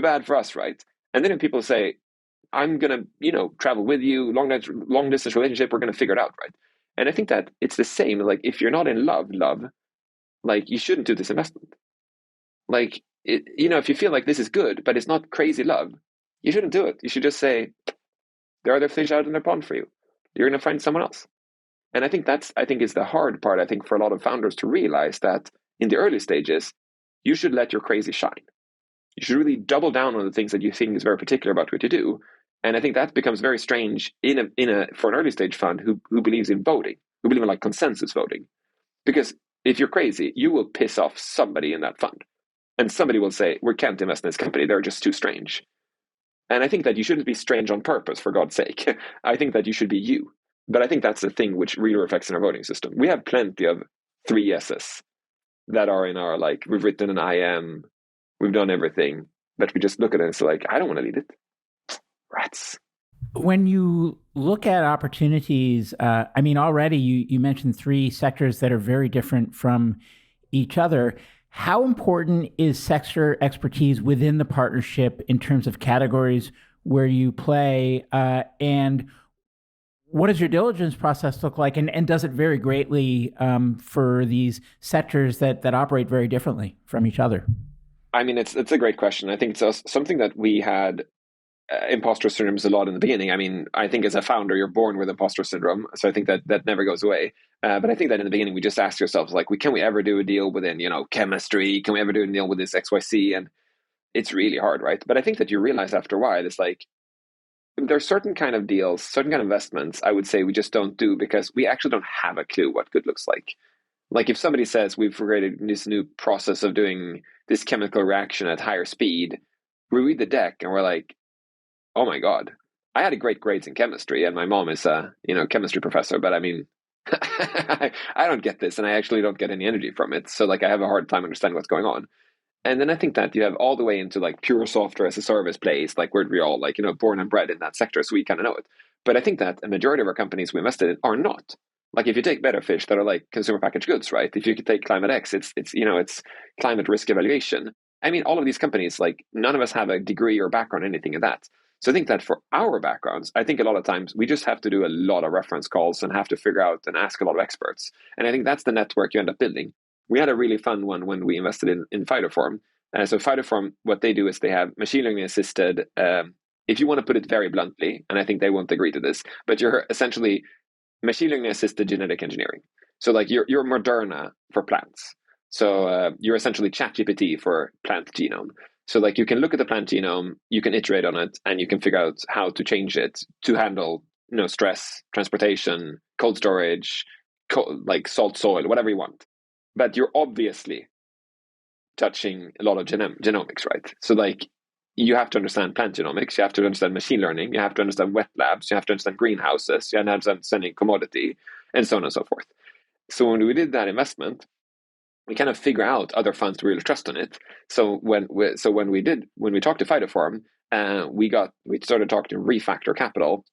bad for us, right? And then people say, I'm going to, travel with you, long distance relationship, we're going to figure it out, right? And I think that it's the same. Like, if you're not in love, like, you shouldn't do this investment. Like, if you feel like this is good, but it's not crazy love, you shouldn't do it. You should just say, there are other fish out in the pond for you. You're going to find someone else. And I think is the hard part, I think, for a lot of founders to realize that in the early stages, you should let your crazy shine. You should really double down on the things that you think is very particular about what you do. And I think that becomes very strange for an early stage fund who believes in voting, who believe in like consensus voting. Because if you're crazy, you will piss off somebody in that fund. And somebody will say, we can't invest in this company. They're just too strange. And I think that you shouldn't be strange on purpose, for God's sake. I think that you should be you. But I think that's the thing which really reflects in our voting system. We have plenty of 3 yeses that are in our, like, we've written an IM, we've done everything, but we just look at it and it's like, I don't want to lead it. Rats. When you look at opportunities, already you mentioned 3 sectors that are very different from each other. How important is sector expertise within the partnership in terms of categories where you play? And what does your diligence process look like? And does it vary greatly for these sectors that operate very differently from each other? I mean, it's a great question. I think it's something that we had imposter syndromes a lot in the beginning. I mean, I think as a founder, you're born with imposter syndrome. So I think that never goes away. But I think that in the beginning, we just ask ourselves, like, can we ever do a deal within, chemistry? Can we ever do a deal with this XYZ? And it's really hard, right? But I think that you realize after a while, it's like, there are certain kind of deals, certain kind of investments, I would say we just don't do because we actually don't have a clue what good looks like. Like if somebody says we've created this new process of doing this chemical reaction at higher speed, we read the deck and we're like, oh my God, I had a great grades in chemistry and my mom is a chemistry professor, but I mean, I don't get this and I actually don't get any energy from it. So like I have a hard time understanding what's going on. And then I think that you have all the way into like pure software as a service plays, like where we all like, born and bred in that sector. So we kind of know it. But I think that a majority of our companies we invested in are not. Like if you take better fish that are like consumer packaged goods, right? If you could take Climate X, it's climate risk evaluation. I mean, all of these companies, like none of us have a degree or background, anything of that. So I think that for our backgrounds, I think a lot of times we just have to do a lot of reference calls and have to figure out and ask a lot of experts. And I think that's the network you end up building. We had a really fun one when we invested in Phytoform. So Phytoform, what they do is they have machine learning assisted, if you want to put it very bluntly, and I think they won't agree to this, but you're essentially machine learning assisted genetic engineering. So like you're Moderna for plants. So you're essentially ChatGPT for plant genome. So like you can look at the plant genome, you can iterate on it, and you can figure out how to change it to handle stress, transportation, cold storage, like salt soil, whatever you want. But you're obviously touching a lot of genomics, right? So like you have to understand plant genomics, you have to understand machine learning, you have to understand wet labs, you have to understand greenhouses, you have to understand commodity, and so on and so forth. So when we did that investment, we kind of figure out other funds to really trust on it. So when we talked to Phytoform, we started talking to Refactor Capital,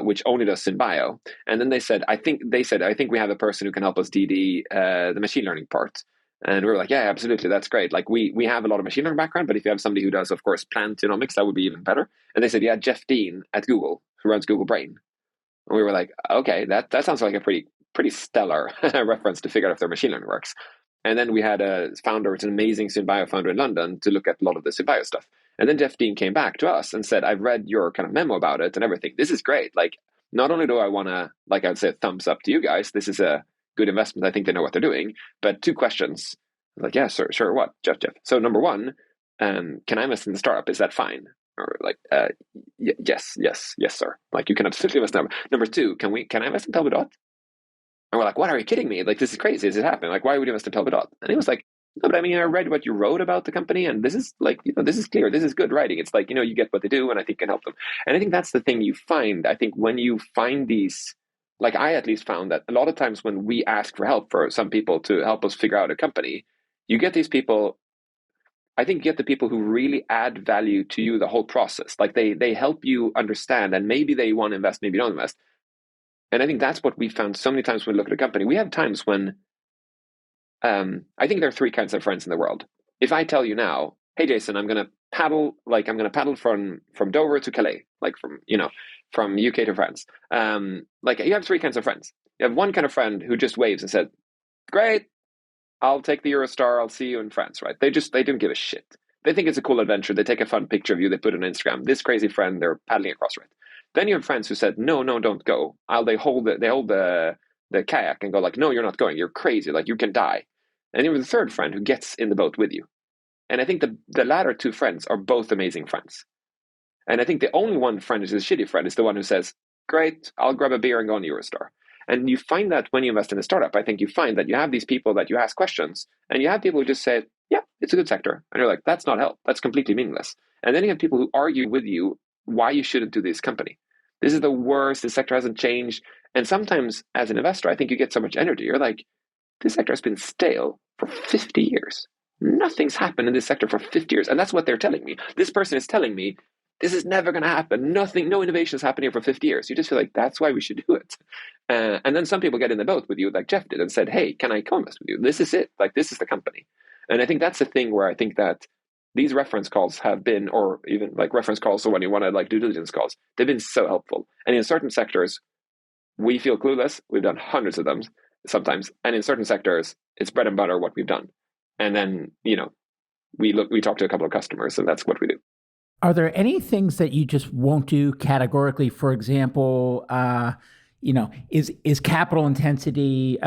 which only does SynBio, and then they said, I think we have a person who can help us DD the machine learning part. And we were like, yeah, absolutely, that's great. Like we have a lot of machine learning background, but if you have somebody who does, of course, plant genomics, that would be even better. And they said, yeah, Jeff Dean at Google, who runs Google Brain. And we were like, okay, that sounds like a pretty stellar reference to figure out if their machine learning works. And then we had a founder, it's an amazing SynBio founder in London, to look at a lot of the SynBio stuff. And then Jeff Dean came back to us and said, I've read your kind of memo about it and everything. This is great. Like, not only do I want to, like I would say, thumbs up to you guys, this is a good investment. I think they know what they're doing. But 2 questions. Like, yeah, sure. What? Jeff. So number 1, can I invest in the startup? Is that fine? Or like, yes, sir. Like, you can absolutely invest in that. Number 2, can I invest in Pelbidot? And we're like, what, are you kidding me? Like, this is crazy. Is it happening? Like, why would you invest in Pelbidot? And he was like, no, but I mean, I read what you wrote about the company, and this is like, this is clear, this is good writing. It's like, you get what they do, and I think can help them. And I think that's the thing you find. I think when you find these, like I at least found that a lot of times when we ask for help for some people to help us figure out a company, you get these people. I think you get the people who really add value to you the whole process. Like they help you understand, and maybe they want to invest, maybe don't invest. And I think that's what we found so many times when we look at a company. We have times when I think there are three kinds of friends in the world. If I tell you now, hey Jason, I'm gonna paddle from Dover to Calais, like from UK to France. Like you have three kinds of friends. You have one kind of friend who just waves and said, "Great, I'll take the Eurostar. I'll see you in France." Right? They don't give a shit. They think it's a cool adventure. They take a fun picture of you. They put it on Instagram. This crazy friend, they're paddling across, right? Then you have friends who said, "No, no, don't go." They hold the kayak and go like, "No, you're not going. You're crazy. Like you can die." And you have the third friend who gets in the boat with you. And I think the latter two friends are both amazing friends. And I think the only one friend who's a shitty friend is the one who says, "Great, I'll grab a beer and go on Eurostar." And you find that when you invest in a startup, I think you find that you have these people that you ask questions, and you have people who just say, "Yeah, it's a good sector." And you're like, "That's not help. That's completely meaningless." And then you have people who argue with you why you shouldn't do this company. This is the worst. The sector hasn't changed. And sometimes as an investor, I think you get so much energy. You're like, this sector has been stale for 50 years. Nothing's happened in this sector for 50 years. And that's what they're telling me. This person is telling me this is never going to happen. Nothing, no innovation has happened here for 50 years. You just feel like that's why we should do it. And then some people get in the boat with you, like Jeff did, and said, "Hey, can I co-invest with you? This is it. Like, this is the company." And I think that's the thing where I think that these reference calls have been, or even like reference calls, so when you want to like due diligence calls, they've been so helpful. And in certain sectors, we feel clueless. We've done hundreds of them sometimes. And in certain sectors, it's bread and butter what we've done. And then, we talk to a couple of customers, and that's what we do. Are there any things that you just won't do categorically? For example, is capital intensity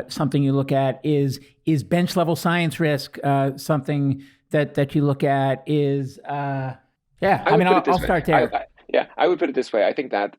something you look at? Is bench level science risk something that you look at? I'll start there. I would put it this way. I think that,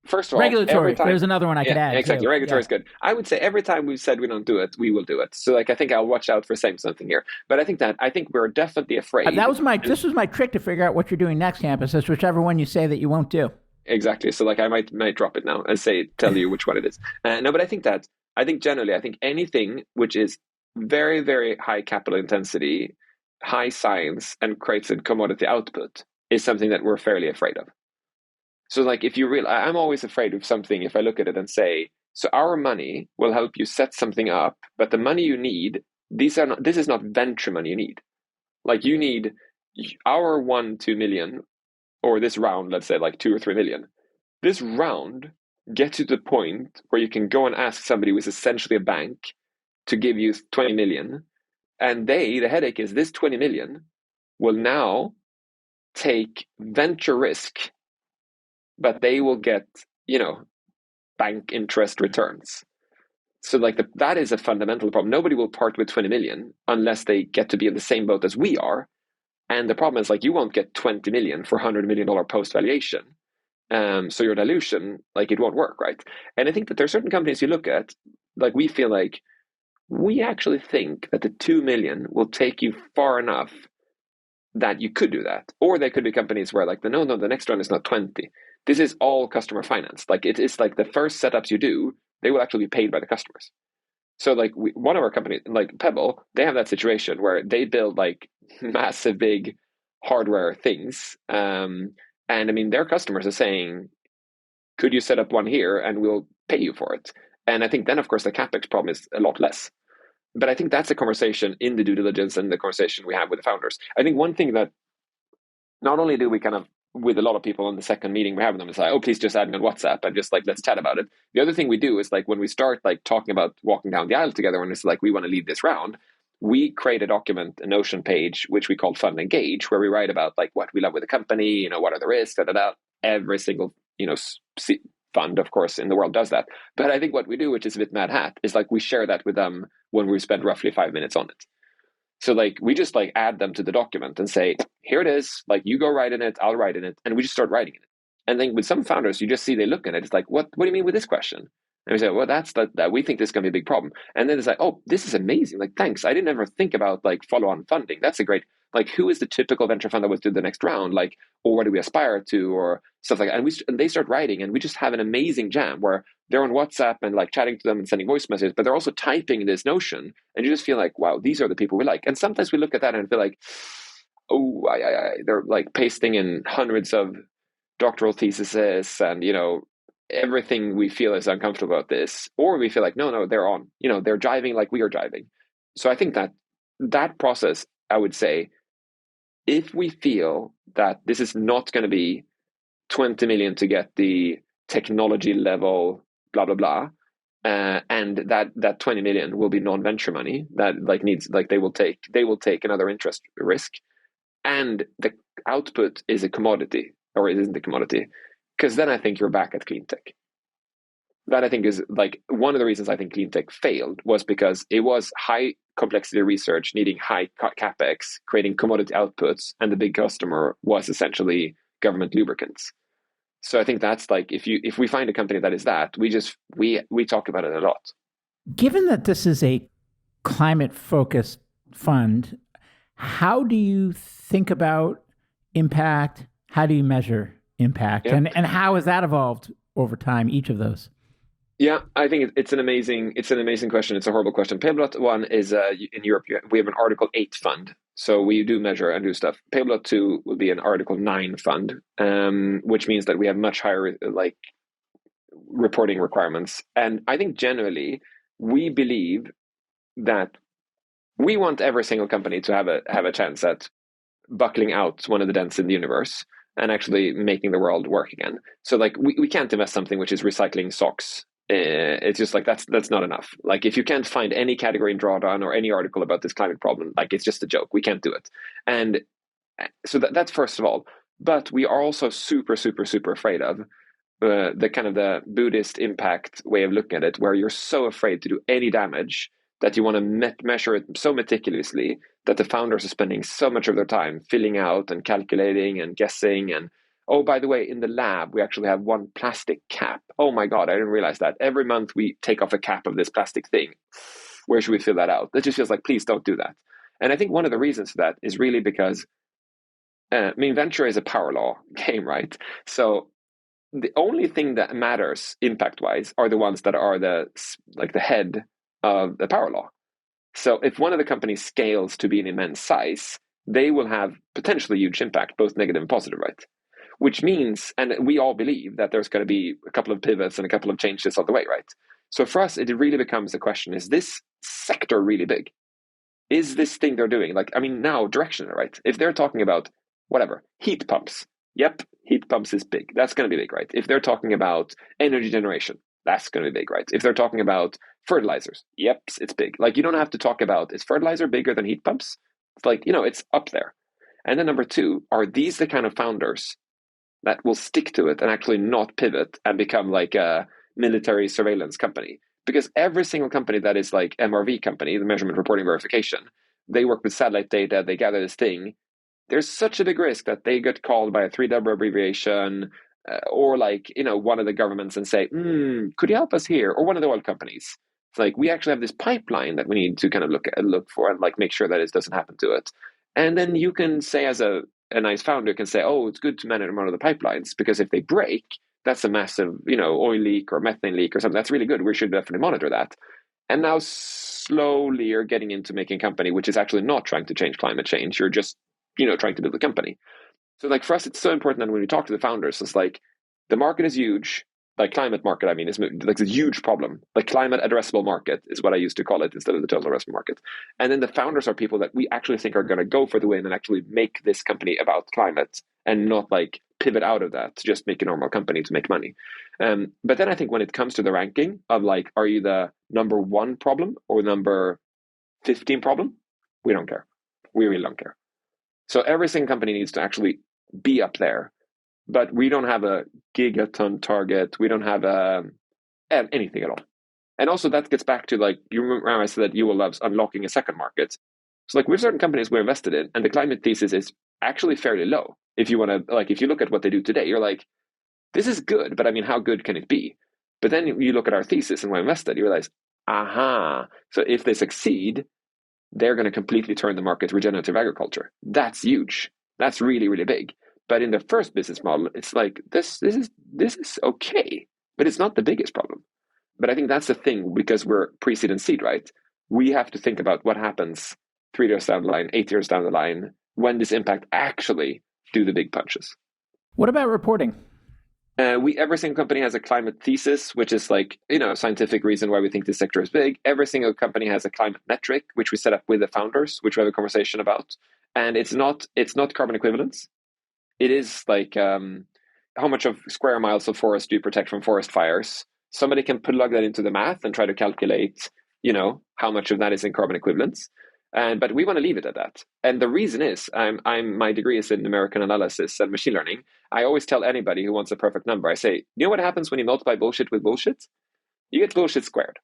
first of all, regulatory. There's another one I could add. Exactly. Too. Regulatory is good. I would say every time we've said we don't do it, we will do it. So like, I think I'll watch out for saying something here. But I think we're definitely afraid. This was my trick to figure out what you're doing next, Hampus. Is whichever one you say that you won't do. Exactly. So like I might drop it now and tell you which one it is. No, but I think generally, anything which is very, very high capital intensity, high science, and creates a commodity output is something that we're fairly afraid of. So like I'm always afraid of something if I look at it and say, so our money will help you set something up, but the money you need, this is not venture money you need. Like you need our 1-2 million, or this round, let's say like 2 or 3 million. This round gets you to the point where you can go and ask somebody who is essentially a bank to give you 20 million. And the headache is this 20 million will now take venture risk, but they will get, bank interest returns. So like that is a fundamental problem. Nobody will part with 20 million unless they get to be in the same boat as we are. And the problem is like, you won't get 20 million for $100 million post valuation. So your dilution, like it won't work, right? And I think that there are certain companies you look at, like we feel like we actually think that the 2 million will take you far enough that you could do that. Or they could be companies where like, no, the next one is not 20. This is all customer finance. Like it is like the first setups you do, they will actually be paid by the customers. So like one of our companies, like Pebble, they have that situation where they build like massive, big hardware things. And I mean, their customers are saying, could you set up one here and we'll pay you for it? And I think then, of course, the CapEx problem is a lot less. But I think that's a conversation in the due diligence and the conversation we have with the founders. I think one thing that not only do we kind of, with a lot of people on the second meeting we have with them, it's like, oh, please just add me on WhatsApp and just like, let's chat about it. The other thing we do is like, when we start like talking about walking down the aisle together, and it's like, we want to lead this round, we create a document, a Notion page, which we call Fund Engage, where we write about like what we love with the company, what are the risks, every single, fund, of course, in the world does that. But I think what we do, which is a bit mad hat, is like we share that with them when we spend roughly 5 minutes on it. So like we just like add them to the document and say, here it is, like you go write in it, I'll write in it, and we just start writing in it. And then with some founders, you just see they look at it, it's like, what do you mean with this question? And we say, well, that we think this is going to be a big problem. And then it's like, oh, this is amazing. Like, thanks. I didn't ever think about like follow-on funding. That's a great, like, who is the typical venture fund that would do the next round? Like, or what do we aspire to, or stuff like that. And they start writing, and we just have an amazing jam where they're on WhatsApp and like chatting to them and sending voice messages, but they're also typing this notion, and you just feel like, wow, these are the people we like. And sometimes we look at that and feel like, oh, they're like pasting in hundreds of doctoral theses, and everything we feel is uncomfortable about this, or we feel like, no, they're on, they're jiving like we are jiving. So I think that process, I would say, if we feel that this is not going to be 20 million to get the technology level, blah, blah, blah, and that 20 million will be non-venture money that they will take another interest risk, and the output is a commodity, or it isn't a commodity, because then I think you're back at clean tech. That I think is like one of the reasons I think clean tech failed, was because it was high complexity research needing high capex, creating commodity outputs, and the big customer was essentially government lubricants. So I think that's like, if we find a company that is that, we talk about it a lot. Given that this is a climate focused fund, how do you think about impact? How do you measure impact? Yeah. And how has that evolved over time, each of those? Yeah, I think it's an amazing question. It's a horrible question. Payblot 1 is in Europe. We have an Article 8 fund, so we do measure and do stuff. Payblot 2 will be an Article 9 fund, which means that we have much higher like reporting requirements. And I think generally we believe that we want every single company to have a chance at buckling out one of the dents in the universe and actually making the world work again. So like we can't invest something which is recycling socks. It's just like that's not enough. Like if you can't find any category in Drawdown or any article about this climate problem, like it's just a joke. We can't do it. And so that's first of all. But we are also super, super, super afraid of the kind of the Buddhist impact way of looking at it, where you're so afraid to do any damage that you want to measure it so meticulously that the founders are spending so much of their time filling out and calculating and guessing. And oh, by the way, in the lab, we actually have one plastic cap. Oh my God, I didn't realize that. Every month we take off a cap of this plastic thing. Where should we fill that out? That just feels like, please don't do that. And I think one of the reasons for that is really because, venture is a power law game, right? So the only thing that matters impact-wise are the ones that are the head of the power law. So if one of the companies scales to be an immense size, they will have potentially huge impact, both negative and positive, right? Which means, and we all believe that there's going to be a couple of pivots and a couple of changes on the way, right? So for us, it really becomes the question, is this sector really big? Is this thing they're doing, now directionally, right? If they're talking about, whatever, heat pumps, yep, heat pumps is big. That's going to be big, right? If they're talking about energy generation, that's going to be big, right? If they're talking about fertilizers, yep, it's big. Like, you don't have to talk about, is fertilizer bigger than heat pumps? It's like, it's up there. And then number two, are these the kind of founders that will stick to it and actually not pivot and become like a military surveillance company? Because every single company that is like MRV company, the measurement, reporting, verification, they work with satellite data, they gather this thing. There's such a big risk that they get called by a 3W abbreviation, or one of the governments and say, could you help us here? Or one of the oil companies. It's like, we actually have this pipeline that we need to kind of look for and make sure that it doesn't happen to it. And then you can say, as a nice founder can say, oh, it's good to manage one of the pipelines, because if they break, that's a massive, oil leak or methane leak or something. That's really good. We should definitely monitor that. And now slowly you're getting into making a company which is actually not trying to change climate change. You're just, trying to build a company. So for us, it's so important that when we talk to the founders, it's like, the market is huge. Climate market, is a huge problem. The climate addressable market is what I used to call it instead of the total addressable market. And then the founders are people that we actually think are going to go for the win and actually make this company about climate, and not pivot out of that to just make a normal company to make money. But then I think when it comes to the ranking of are you the number 1 problem or number 15 problem? We don't care. We really don't care. So every single company needs to actually be up there. But we don't have a gigaton target. We don't have anything at all. And also that gets back to you remember I said that you will love unlocking a second market. So we have certain companies we're invested in, and the climate thesis is actually fairly low. If you want to if you look at what they do today, you're like, this is good, but how good can it be? But then you look at our thesis and we're invested, you realize, aha, so if they succeed, they're going to completely turn the market to regenerative agriculture. That's huge. That's really, really big. But in the first business model, it's like this is okay, but it's not the biggest problem. But I think that's the thing, because we're pre-seed and seed, right? We have to think about what happens 3 years down the line, 8 years down the line, when this impact actually do the big punches. What about reporting? Every single company has a climate thesis, which is like, a scientific reason why we think this sector is big. Every single company has a climate metric, which we set up with the founders, which we have a conversation about. And it's not carbon equivalence. It is like how much of square miles of forest do you protect from forest fires? Somebody can plug that into the math and try to calculate, how much of that is in carbon equivalence. But we want to leave it at that. And the reason is, my degree is in numerical analysis and machine learning. I always tell anybody who wants a perfect number, I say, you know what happens when you multiply bullshit with bullshit? You get bullshit squared.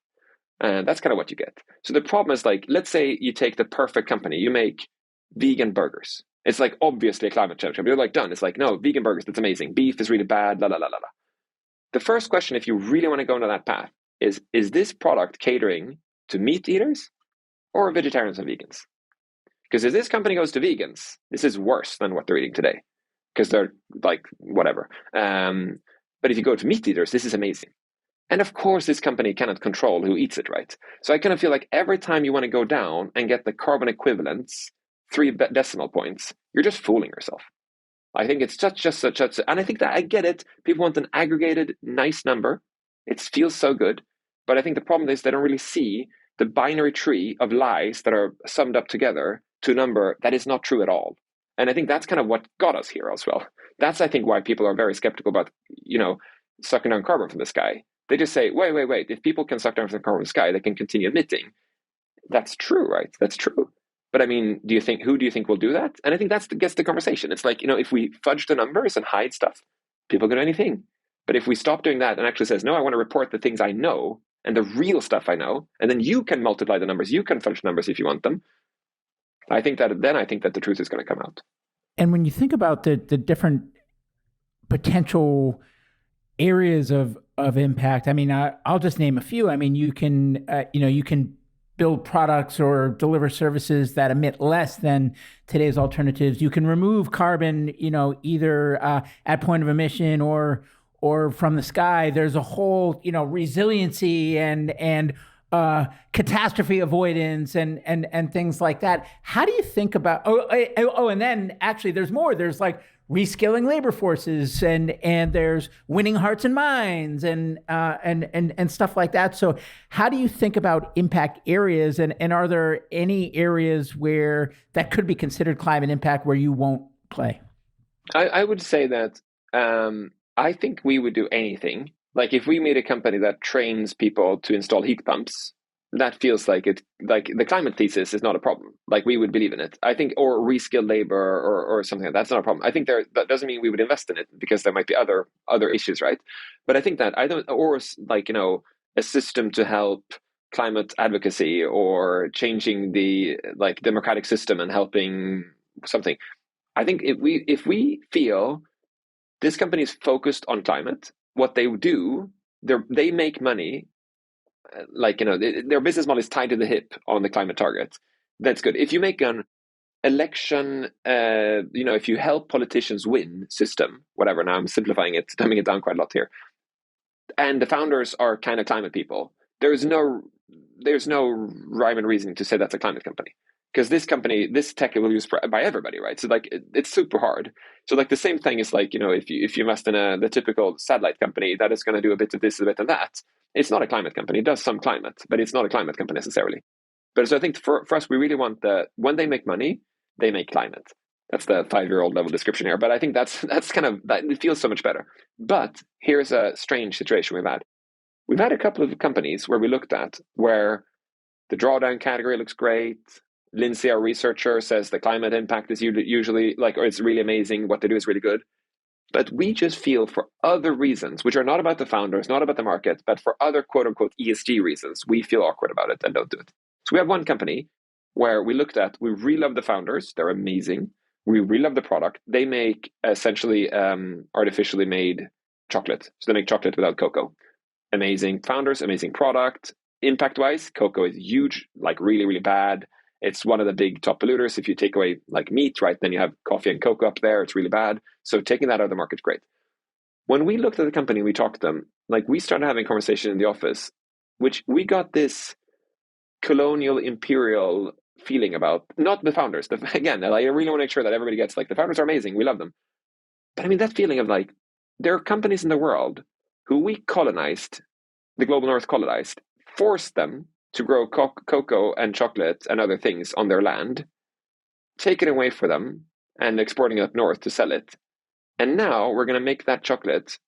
And that's kind of what you get. So the problem is, like, let's say you take the perfect company, you make vegan burgers. It's like obviously a climate change. You're like, done. It's like, no, vegan burgers, that's amazing. Beef is really bad, la, la, la, la, la. The first question, if you really want to go into that path, is this product catering to meat eaters or vegetarians and vegans? Because if this company goes to vegans, this is worse than what they're eating today, because they're like, whatever. But if you go to meat eaters, this is amazing. And of course, this company cannot control who eats it, right? So I kind of feel like every time you want to go down and get the carbon equivalents, 3 decimal points, you're just fooling yourself. I think it's just and I think that I get it. People want an aggregated, nice number. It feels so good. But I think the problem is they don't really see the binary tree of lies that are summed up together to a number that is not true at all. And I think that's kind of what got us here as well. That's, I think, why people are very skeptical about, sucking down carbon from the sky. They just say, wait. If people can suck down from the carbon from the sky, they can continue emitting. That's true, right? That's true. But I mean, who do you think will do that? And I think that gets the conversation. It's like, if we fudge the numbers and hide stuff, people can do anything. But if we stop doing that and actually says, no, I want to report the things I know and the real stuff I know, and then you can multiply the numbers, you can fudge the numbers if you want them, I think that the truth is going to come out. And when you think about the different potential areas of impact, I mean, I'll just name a few. I mean, you can build products or deliver services that emit less than today's alternatives. You can remove carbon, either at point of emission or from the sky. There's a whole, resiliency and catastrophe avoidance and things like that. How do you think about? And then actually, there's more. There's like reskilling labor forces and there's winning hearts and minds and stuff like that. So how do you think about impact areas, and are there any areas where that could be considered climate impact where you won't play? I would say that I think we would do anything. Like if we made a company that trains people to install heat pumps, that feels like it. Like the climate thesis is not a problem. Like we would believe in it. I think, or reskill labor or something. That's not a problem. I think that doesn't mean we would invest in it, because there might be other issues, right? But I think that a system to help climate advocacy or changing the democratic system and helping something. I think if we feel this company is focused on climate, what they do, they make money. Their business model is tied to the hip on the climate target. That's good. If you make an election, if you help politicians win system, whatever. Now I'm simplifying it, dumbing it down quite a lot here. And the founders are kind of climate people. There's no rhyme and reason to say that's a climate company. Because this tech will be used by everybody, right? So it's super hard. So the same thing is if you invest in the typical satellite company that is going to do a bit of this, a bit of that, it's not a climate company. It does some climate, but it's not a climate company necessarily. But so I think for us, we really want when they make money, they make climate. That's the 5-year-old level description here. But I think that's kind of that. It feels so much better. But here's a strange situation we've had. We've had a couple of companies where we looked at where the drawdown category looks great. Lindsay, our researcher, says the climate impact is usually or it's really amazing. What they do is really good. But we just feel for other reasons, which are not about the founders, not about the market, but for other quote unquote ESG reasons, we feel awkward about it and don't do it. So we have one company where we looked at, we really love the founders. They're amazing. We really love the product. They make essentially artificially made chocolate. So they make chocolate without cocoa. amazing founders, amazing product. Impact-wise, cocoa is huge, like really, really bad. It's one of the big top polluters. If you take away like meat, right, then you have coffee and cocoa up there. It's really bad. So taking that out of the market, great. When we looked at the company, we talked to them, like we started having a conversation in the office, which we got this colonial imperial feeling about, not the founders. Again, I really want to make sure that everybody gets like the founders are amazing. We love them. But I mean, that feeling of like, there are companies in the world who we colonized, the global north colonized, forced them to grow cocoa and chocolate and other things on their land, take it away from them and exporting it up north to sell it. And now we're going to make that chocolate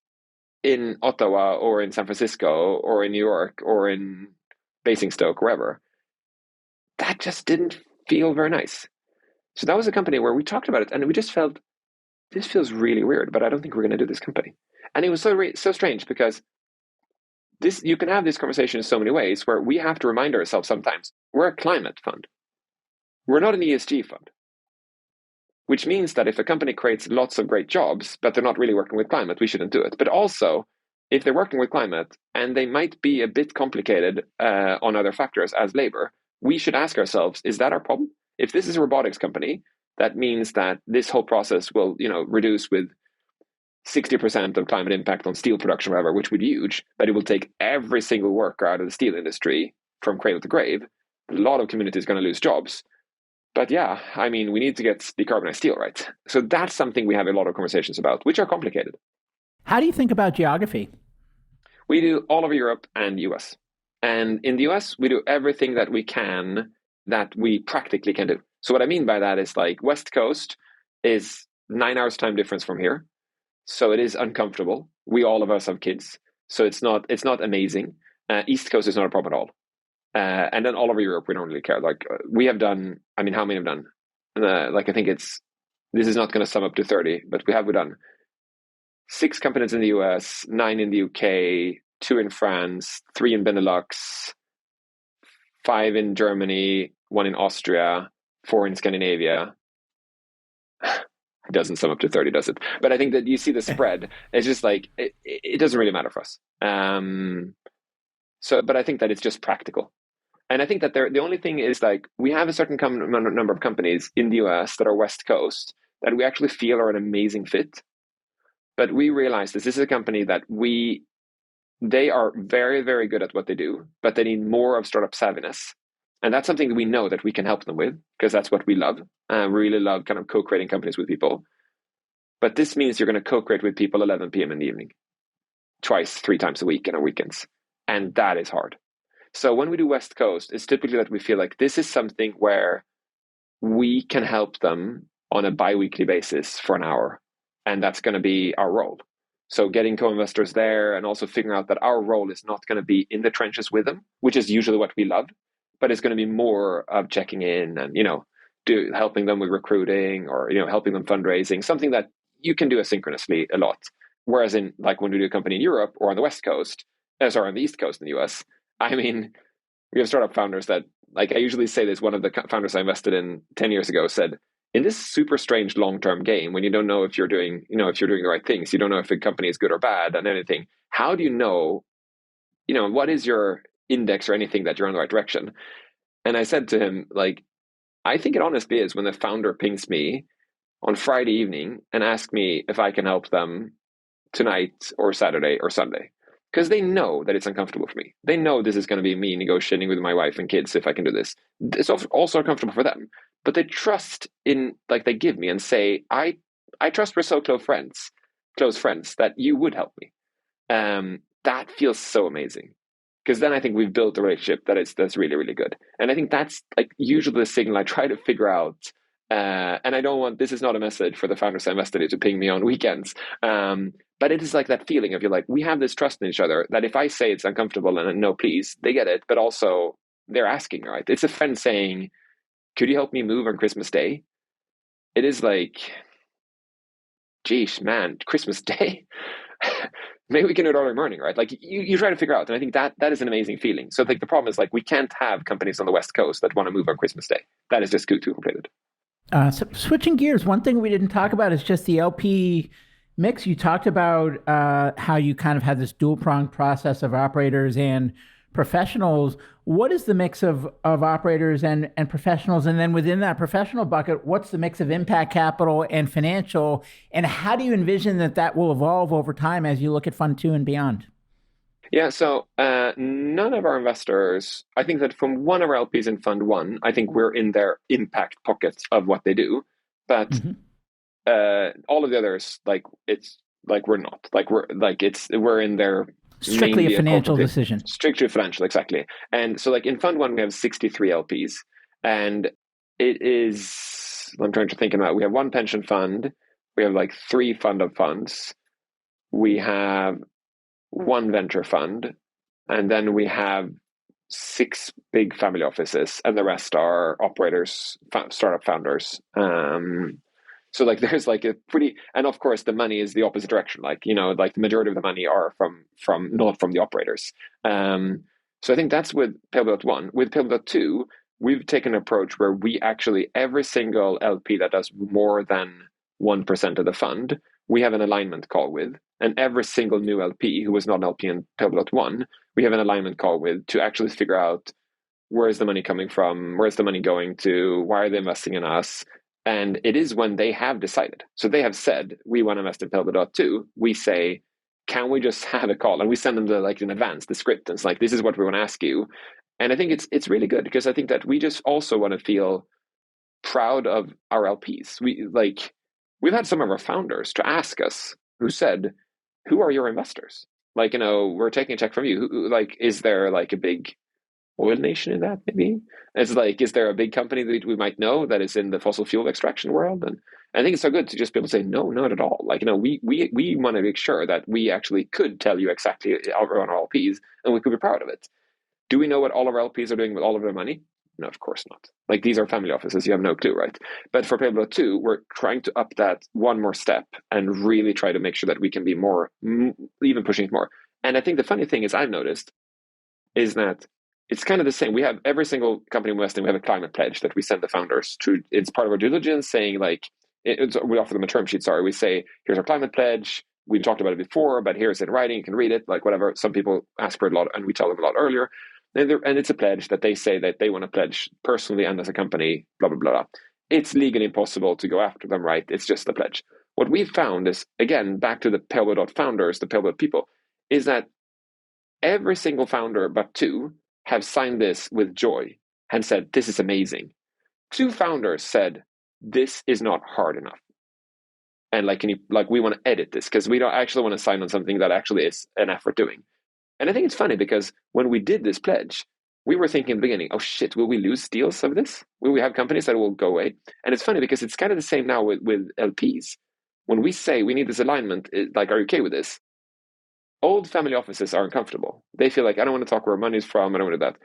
in Ottawa or in San Francisco or in New York or in Basingstoke, wherever. That just didn't feel very nice. So that was a company where we talked about it and we just felt, this feels really weird, but I don't think we're going to do this company. And it was so strange because you can have this conversation in so many ways where we have to remind ourselves sometimes, we're a climate fund. We're not an ESG fund, which means that if a company creates lots of great jobs, but they're not really working with climate, we shouldn't do it. But also, if they're working with climate and they might be a bit complicated on other factors as labor, we should ask ourselves, is that our problem? If this is a robotics company, that means that this whole process will, reduce with 60% of climate impact on steel production, whatever, which would be huge, but it will take every single worker out of the steel industry from cradle to grave. A lot of communities are going to lose jobs. But yeah, I mean, we need to get decarbonized steel, right? So that's something we have a lot of conversations about, which are complicated. How do you think about geography? We do all over Europe and US. And in the US, we do everything that we can that we practically can do. So what I mean by that is like West Coast is 9 hours time difference from here. So it is uncomfortable. All of us have kids. So it's not amazing. East Coast is not a problem at all. And then all over Europe, we don't really care. Like we have done, I mean, how many have done? Like I think this is not going to sum up to 30, but we've done 6 companies in the US, 9 in the UK, 2 in France, 3 in Benelux, 5 in Germany, 1 in Austria, 4 in Scandinavia. It doesn't sum up to 30, does it? But I think that you see the spread. It's just like, it doesn't really matter for us. But I think that it's just practical. And I think that the only thing is like, we have a certain number of companies in the US that are West Coast that we actually feel are an amazing fit. But we realize this is a company that they are very, very good at what they do, but they need more of startup savviness. And that's something that we know that we can help them with because that's what we love. We really love kind of co-creating companies with people. But this means you're going to co-create with people 11 p.m. in the evening, 3 times a week and on weekends. And that is hard. So when we do West Coast, it's typically that we feel like this is something where we can help them on a bi-weekly basis for an hour. And that's going to be our role. So getting co-investors there and also figuring out that our role is not going to be in the trenches with them, which is usually what we love, but it's going to be more of checking in and, helping them with recruiting or, helping them fundraising, something that you can do asynchronously a lot. Whereas in like when we do a company in Europe or on the West Coast, on the East Coast in the US, I mean, we have startup founders that, like I usually say this, one of the founders I invested in 10 years ago said, in this super strange long-term game, when you don't know if you're doing, the right things, you don't know if a company is good or bad and anything, how do you know, what is your index or anything that you're in the right direction? And I said to him, like, I think it honestly is when the founder pings me on Friday evening and asks me if I can help them tonight or Saturday or Sunday. Because they know that it's uncomfortable for me. They know this is going to be me negotiating with my wife and kids if I can do this. It's also uncomfortable for them. But they trust in, like they give me and say, I trust we're so close friends that you would help me. That feels so amazing. Because then I think we've built a relationship that's really, really good. And I think that's like usually the signal I try to figure out. And I don't want, this is not a message for the founders I invested in to ping me on weekends. But it is like that feeling of you're like, we have this trust in each other that if I say it's uncomfortable and no, please, they get it. But also they're asking, right? It's a friend saying, could you help me move on Christmas Day? It is like, geez, man, Christmas Day? Maybe we can do it early morning, right? Like you try to figure out. And I think that is an amazing feeling. So like the problem is like, we can't have companies on the West Coast that want to move on Christmas Day. That is just too complicated. So switching gears, one thing we didn't talk about is just the LP Mix, you talked about how you kind of had this dual pronged process of operators and professionals. What is the mix of operators and professionals? And then within that professional bucket, what's the mix of impact capital and financial? And how do you envision that that will evolve over time as you look at Fund 2 and beyond? Yeah, so none of our investors, I think that from one of our LPs in Fund 1, I think we're in their impact pocket of what they do. But Mm-hmm. all of the others, like it's like we're not. We're in their main Strictly a vehicle financial decision. strictly financial, exactly. And so like in Fund 1, we have 63 LPs. And it is, I'm trying to think about, we have one pension fund, we have like three fund of funds, we have one venture fund, and then we have six big family offices, and the rest are operators, startup founders. So like there's like a pretty, and of course the money is the opposite direction. Like like the majority of the money are from not from the operators. So I think that's with Pale 1. With Pale 2, we've taken an approach where we actually every single LP that does more than 1% of the fund, we have an alignment call with, and every single new LP who was not an LP in Pale 1, we have an alignment call with to actually figure out where is the money coming from, where's the money going to, why are they investing in us. And it is when they have decided. So they have said, we want to invest in Pelbot 2. We say, can we just have a call? And we send them in advance, the script. And it's like, this is what we want to ask you. And I think it's really good because I think that we just also want to feel proud of our LPs. We've had some of our founders to ask us who said, who are your investors? We're taking a check from you. Is there like a big oil nation in that? Maybe it's like, is there a big company that we might know that is in the fossil fuel extraction world? And I think it's so good to just be able to say, no, not at all. We want to make sure that we actually could tell you exactly on our LPs, and we could be proud of it. Do we know what all of our LPs are doing with all of their money? No, of course not. Like, these are family offices, you have no clue, right? But for Payable 2, we're trying to up that one more step and really try to make sure that we can be more, even pushing it more. And I think the funny thing is, I've noticed, is that it's kind of the same. We have every single company investing, we have a climate pledge that we send the founders to. It's part of our diligence saying, we offer them a term sheet, sorry. We say, here's our climate pledge. We've talked about it before, but here's it in writing. You can read it, whatever. Some people ask for it a lot, and we tell them a lot earlier. And it's a pledge that they say that they want to pledge personally and as a company, blah, blah, blah, blah. It's legally impossible to go after them, right? It's just a pledge. What we've found is, again, back to the Pale founders, the Pale people, is that every single founder but two have signed this with joy and said, this is amazing. Two founders said, this is not hard enough. And we want to edit this because we don't actually want to sign on something that actually is an effort doing. And I think it's funny because when we did this pledge, we were thinking in the beginning, oh shit, will we lose deals of this? Will we have companies that will go away? And it's funny because it's kind of the same now with LPs. When we say we need this alignment, are you okay with this? Old family offices are uncomfortable. They feel like, I don't want to talk where money's from, I don't want to do that.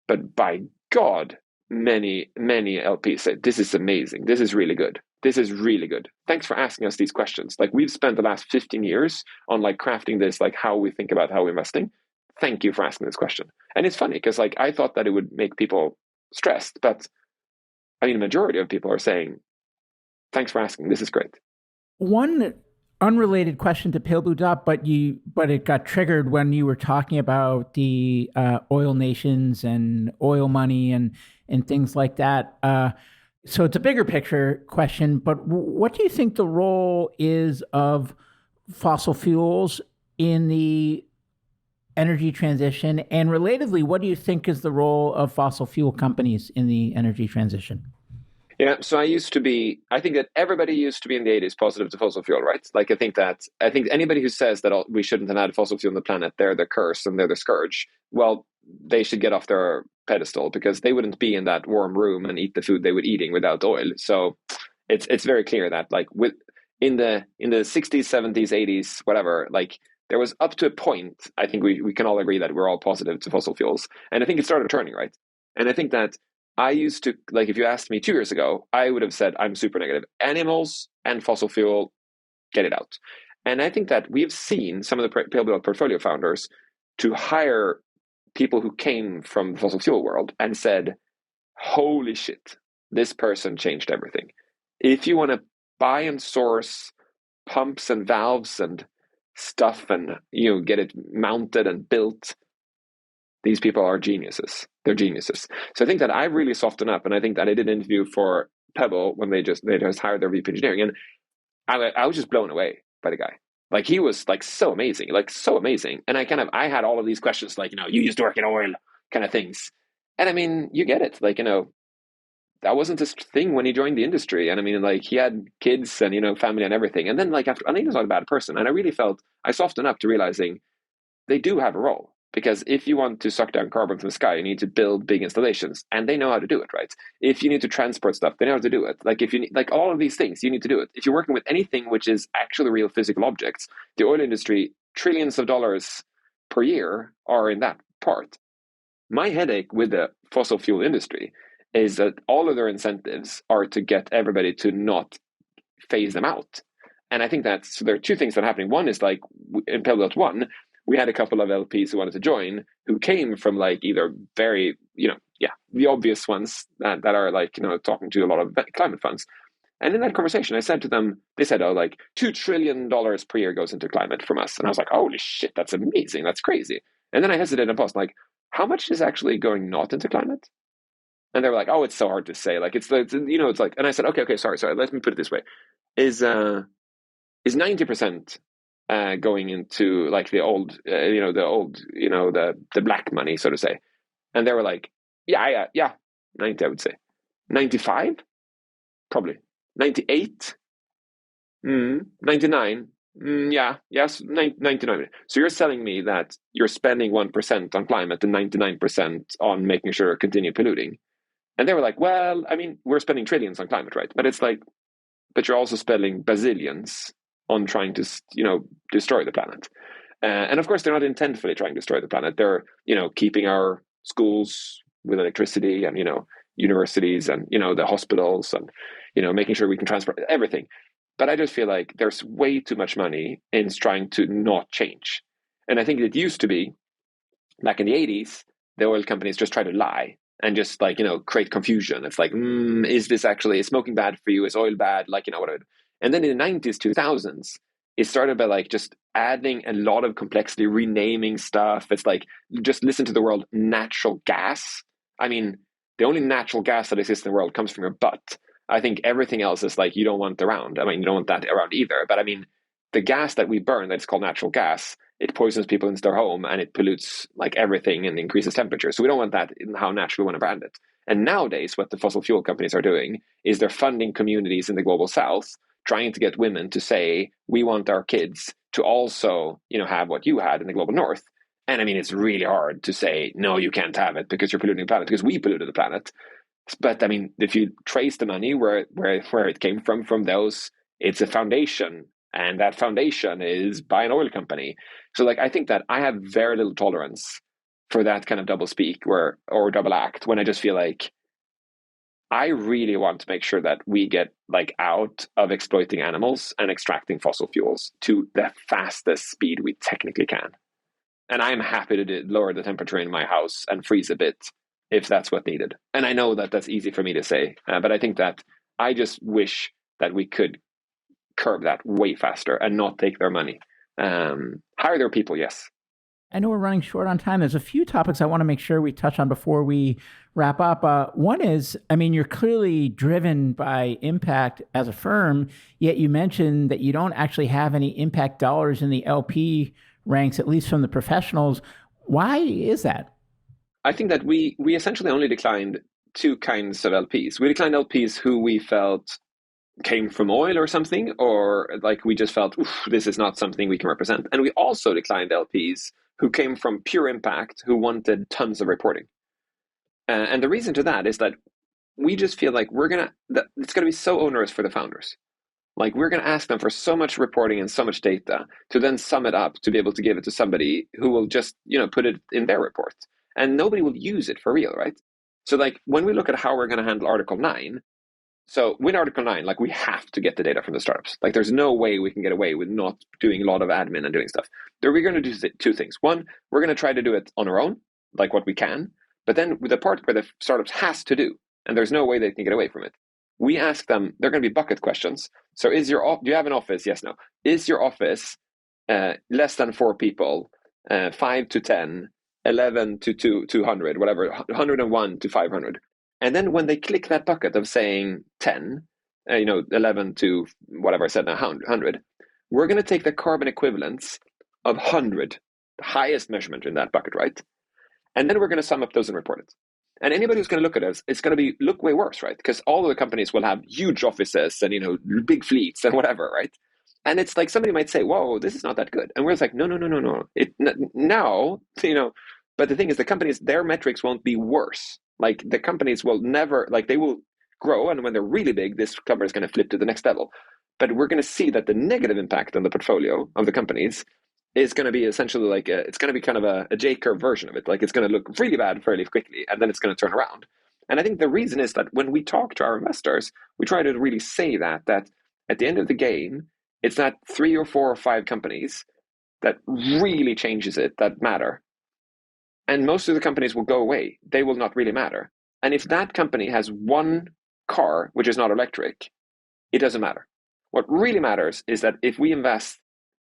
But by God, many, many LPs say, this is amazing. This is really good. This is really good. Thanks for asking us these questions. We've spent the last 15 years on crafting this, how we think about how we're investing. Thank you for asking this question. And it's funny because I thought that it would make people stressed, but the majority of people are saying, thanks for asking. This is great. One unrelated question to Pale Blue Dot, but it got triggered when you were talking about the oil nations and oil money and things like that. So it's a bigger picture question, but what do you think the role is of fossil fuels in the energy transition? And relatedly, what do you think is the role of fossil fuel companies in the energy transition? Yeah, so I think that everybody used to be in the 80s positive to fossil fuel, right? I think anybody who says that we shouldn't have had fossil fuel on the planet, they're the curse and they're the scourge. Well, they should get off their pedestal because they wouldn't be in that warm room and eat the food they would eating without oil. So it's very clear that in the 60s, 70s, 80s, whatever, there was up to a point, I think we can all agree that we're all positive to fossil fuels. And I think it started turning, right? And I think that I used to, if you asked me 2 years ago, I would have said, I'm super negative. Animals and fossil fuel, get it out. And I think that we've seen some of the Pale portfolio founders to hire people who came from the fossil fuel world and said, holy shit, this person changed everything. If you want to buy and source pumps and valves and stuff and get it mounted and built. These people are geniuses. They're geniuses. So I think that I've really softened up, and I think that I did an interview for Pebble when they just hired their VP engineering, and I was just blown away by the guy. Like, he was like so amazing, and I had all of these questions like, you used to work in oil kind of things, and I mean, you get it, like, that wasn't his thing when he joined the industry, and I mean, like, he had kids and family and everything, and then like after, I think he's not a bad person, and I really felt I softened up to realizing they do have a role. Because if you want to suck down carbon from the sky, you need to build big installations, and they know how to do it, right? If you need to transport stuff, they know how to do it. Like, if you need, like, all of these things, you need to do it. If you're working with anything which is actually real physical objects, the oil industry, trillions of dollars per year are in that part. My headache with the fossil fuel industry is that all of their incentives are to get everybody to not phase them out. And I think so there are two things that are happening. One is, like, in Pebble One, we had a couple of LPs who wanted to join, who came from like either very, the obvious ones that are like, talking to a lot of climate funds. And in that conversation, I said to them, they said, oh, like $2 trillion per year goes into climate from us. And I was like, holy shit, that's amazing. That's crazy. And then I hesitated and paused, like, how much is actually going not into climate? And they were like, oh, it's so hard to say. Like, it's like, it's like, and I said, okay, sorry. Let me put it this way. Is 90% going into like the old, the black money, so to say. And they were like, yeah, 90, I would say. 95? Probably. 98? 99? Yes, 99. So you're telling me that you're spending 1% on climate and 99% on making sure continue polluting. And they were like, well, I mean, we're spending trillions on climate, right? But it's like, but you're also spending bazillions on trying to, destroy the planet. And of course, they're not intentfully trying to destroy the planet. They're, keeping our schools with electricity and, universities and, the hospitals and, making sure we can transport everything. But I just feel like there's way too much money in trying to not change. And I think it used to be, back in the 80s, the oil companies just try to lie and just like, create confusion. It's like, is this actually, is smoking bad for you? Is oil bad? Like, whatever. And then in the 90s, 2000s, it started by like just adding a lot of complexity, renaming stuff. It's like, just listen to the word natural gas. I mean, the only natural gas that exists in the world comes from your butt. I think everything else is like, you don't want around. I mean, you don't want that around either. But I mean, the gas that we burn, that's called natural gas, it poisons people into their home and it pollutes like everything and increases temperature. So we don't want that in how naturally we want to brand it. And nowadays, what the fossil fuel companies are doing is they're funding communities in the global south, trying to get women to say, we want our kids to also, have what you had in the global north. And I mean, it's really hard to say, no, you can't have it because you're polluting the planet, because we polluted the planet. But I mean, if you trace the money where it came from those, it's a foundation, and that foundation is by an oil company. So like, I think that I have very little tolerance for that kind of double speak or double act, when I just feel like I really want to make sure that we get like out of exploiting animals and extracting fossil fuels to the fastest speed we technically can. And I'm happy to lower the temperature in my house and freeze a bit if that's what needed. And I know that that's easy for me to say, but I think that I just wish that we could curb that way faster and not take their money. Hire their people, yes. I know we're running short on time. There's a few topics I want to make sure we touch on before we wrap up. One is, I mean, you're clearly driven by impact as a firm, yet you mentioned that you don't actually have any impact dollars in the LP ranks, at least from the professionals. Why is that? I think that we essentially only declined two kinds of LPs. We declined LPs who we felt came from oil or something, or like we just felt, this is not something we can represent. And we also declined LPs who came from pure impact, who wanted tons of reporting. And the reason to that is that we just feel like it's going to be so onerous for the founders. Like, we're going to ask them for so much reporting and so much data to then sum it up to be able to give it to somebody who will just, put it in their report. And nobody will use it for real, right? So like, when we look at how we're going to handle Article 9, so with Article 9, like, we have to get the data from the startups. Like, there's no way we can get away with not doing a lot of admin and doing stuff. We're going to do two things. One, we're going to try to do it on our own, like what we can. But then with the part where the startups has to do, and there's no way they can get away from it, we ask them, they're going to be bucket questions. So do you have an office? Yes, no. Is your office less than 4 people, 5 to 10, 11 to 200, whatever, 101 to 500? And then when they click that bucket of saying 10, 11 to whatever I said now, 100, we're going to take the carbon equivalents of 100, the highest measurement in that bucket, right? And then we're going to sum up those and report it. And anybody who's going to look at us, it's going to look way worse, right? Because all of the companies will have huge offices and, big fleets and whatever, right? And it's like somebody might say, whoa, this is not that good. And we're like, no. Now, but the thing is, the companies, their metrics won't be worse. Like the companies will never, like they will grow. And when they're really big, this number is going to flip to the next level. But we're going to see that the negative impact on the portfolio of the companies is going to be essentially like it's going to be kind of a J-curve version of it. Like it's going to look really bad fairly quickly, and then it's going to turn around. And I think the reason is that when we talk to our investors, we try to really say that at the end of the game, it's not 3 or 4 or 5 companies that really changes it that matter. And most of the companies will go away. They will not really matter. And if that company has one car, which is not electric, it doesn't matter. What really matters is that if we invest,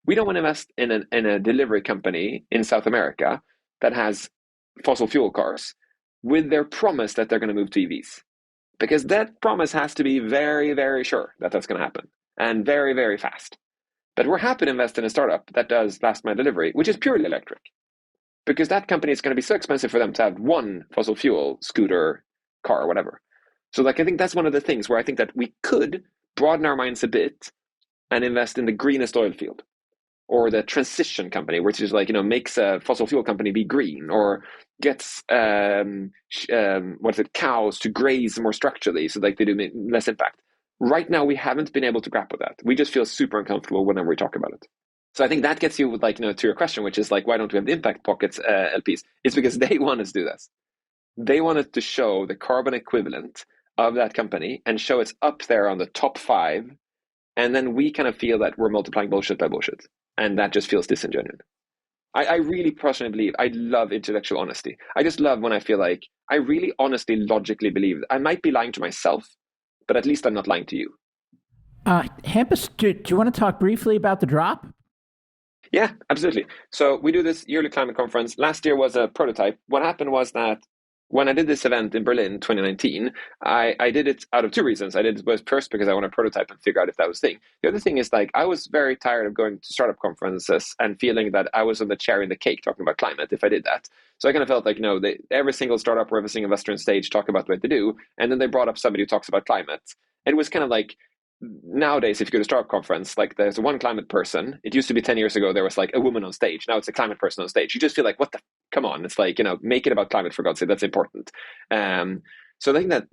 we don't want to invest in a delivery company in South America that has fossil fuel cars with their promise that they're going to move to EVs. Because that promise has to be very, very sure that that's going to happen, and very, very fast. But we're happy to invest in a startup that does last mile delivery, which is purely electric. Because that company is going to be so expensive for them to have one fossil fuel scooter, car, whatever. So I think that's one of the things where I think that we could broaden our minds a bit and invest in the greenest oil field, or the transition company, which is makes a fossil fuel company be green, or gets cows to graze more structurally so they do less impact. Right now, we haven't been able to grapple with that. We just feel super uncomfortable whenever we talk about it. So I think that gets you to your question, which is why don't we have the impact pockets LPs? It's because they want us to do this. They wanted to show the carbon equivalent of that company and show it's up there on the top 5. And then we kind of feel that we're multiplying bullshit by bullshit. And that just feels disingenuous. I really personally believe, I love intellectual honesty. I just love when I feel like I really honestly, logically believe I might be lying to myself, but at least I'm not lying to you. Hampus, do you want to talk briefly about the drop? Yeah, absolutely. So we do this yearly climate conference. Last year was a prototype. What happened was that when I did this event in Berlin 2019, I did it out of 2 reasons. I did it first because I want to prototype and figure out if that was a thing. The other thing is I was very tired of going to startup conferences and feeling that I was on the cherry in the cake talking about climate if I did that. So I kind of felt like, every single startup or every single investor on stage talk about what they do. And then they brought up somebody who talks about climate. It was kind of like, nowadays, if you go to a startup conference, there's one climate person. It used to be 10 years ago, there was a woman on stage. Now it's a climate person on stage. You just feel like, come on. It's make it about climate, for God's sake. That's important. So I think that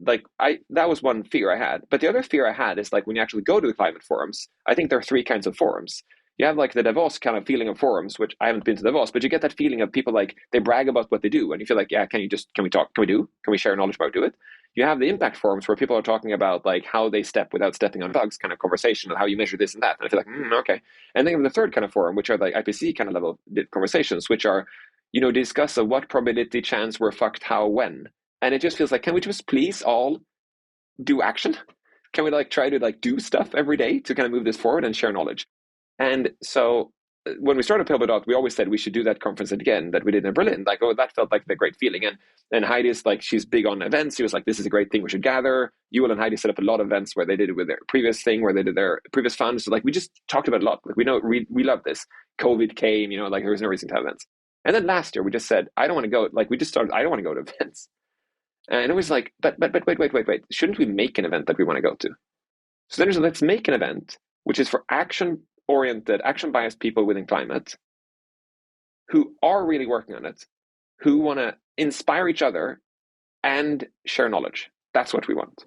that was one fear I had. But the other fear I had is when you actually go to the climate forums, I think there are 3 kinds of forums. You have the Davos kind of feeling of forums, which I haven't been to Davos, but you get that feeling of people they brag about what they do. And you feel like, yeah, can we talk? Can we share knowledge about do it? You have the impact forums where people are talking about how they step without stepping on bugs kind of conversation, and how you measure this and that. And I feel like, okay. And then you have the third kind of forum, which are IPC kind of level conversations, which are, discuss what probability, chance, we're fucked, how, when. And it just feels like, can we just please all do action? Can we try to do stuff every day to kind of move this forward and share knowledge? And so when we started Pale, we always said we should do that conference again that we did in Berlin. That felt like the great feeling. And Heidi's she's big on events. She was this is a great thing, we should gather. Yuval and Heidi set up a lot of events where they did it with their previous thing, where they did their previous funds. So we just talked about it a lot. We know we love this. COVID came, there was no reason to have events. And then last year we just said, I don't want to go. We just started, I don't want to go to events. And it was but wait. Shouldn't we make an event that we want to go to? So then let's make an event which is for action-oriented, action-biased people within climate who are really working on it, who want to inspire each other and share knowledge. That's what we want.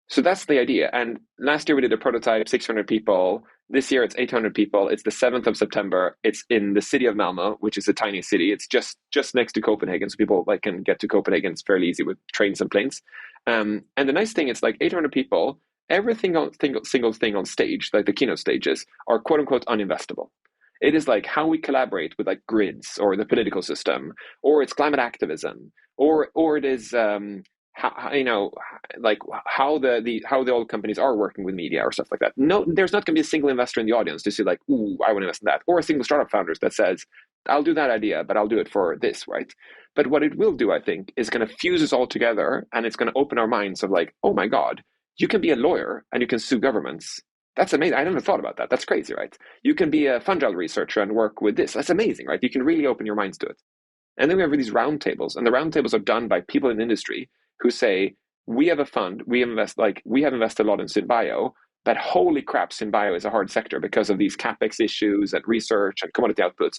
So that's the idea. And last year we did a prototype, 600 people. This year it's 800 people. It's the 7th of September. It's in the city of Malmö, which is a tiny city. It's just next to Copenhagen. So people can get to Copenhagen. It's fairly easy with trains and planes. And the nice thing is 800 people, everything single thing on stage, the keynote stages, are quote unquote uninvestable. It is how we collaborate with grids or the political system, or it's climate activism, or it is like how the old companies are working with media or stuff like that. No, there's not going to be a single investor in the audience to say like, ooh, I want to invest in that, or a single startup founders that says, I'll do that idea, but I'll do it for this, right? But what it will do, I think, is going to fuse us all together, and it's going to open our minds of like, oh my God, you can be a lawyer and you can sue governments. That's amazing. I never thought about that. That's crazy, right? You can be a fungal researcher and work with this. That's amazing, right? You can really open your minds to it. And then we have these roundtables, and the roundtables are done by people in industry who say, we have a fund, we have invested a lot in SynBio, but holy crap, SynBio is a hard sector because of these capex issues and research and commodity outputs.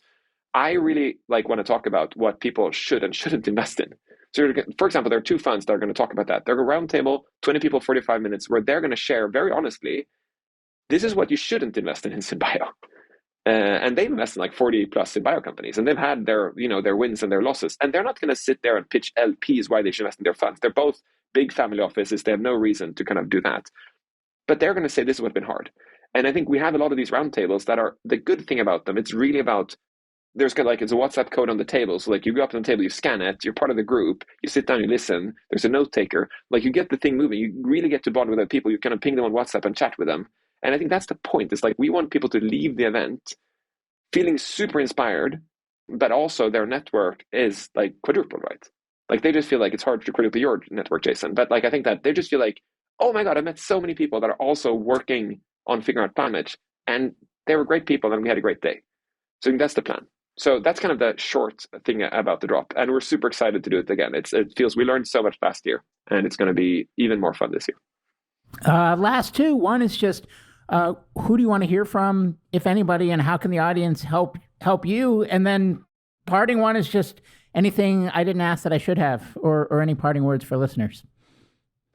I really want to talk about what people should and shouldn't invest in. So, for example, there are two funds that are going to talk about that. They're a roundtable, 20 people, 45 minutes, where they're going to share very honestly, this is what you shouldn't invest in SynBio. And they've invested in like 40 plus SynBio companies, and they've had their wins and their losses. And they're not going to sit there and pitch LPs why they should invest in their funds. They're both big family offices. They have no reason to kind of do that. But they're going to say this is what's been hard. And I think we have a lot of these roundtables that are, the good thing about them, it's really about, there's kind of like, it's a WhatsApp code on the table. So like you go up on the table, you scan it, you're part of the group, you sit down, you listen, there's a note taker, like you get the thing moving, you really get to bond with other people, you kind of ping them on WhatsApp and chat with them. And I think that's the point. It's like we want people to leave the event feeling super inspired, but also their network is like quadrupled, right? Like they just feel like it's hard to quadruple your network, Jason. But like I think that they just feel like, oh my God, I met so many people that are also working on figuring out climate, and they were great people and we had a great day. So I think that's the plan. So that's kind of the short thing about the drop. And we're super excited to do it again. It feels we learned so much last year, and it's going to be even more fun this year. Last two. One is just, who do you want to hear from, if anybody, and how can the audience help you? And then parting one is just anything I didn't ask that I should have, or any parting words for listeners.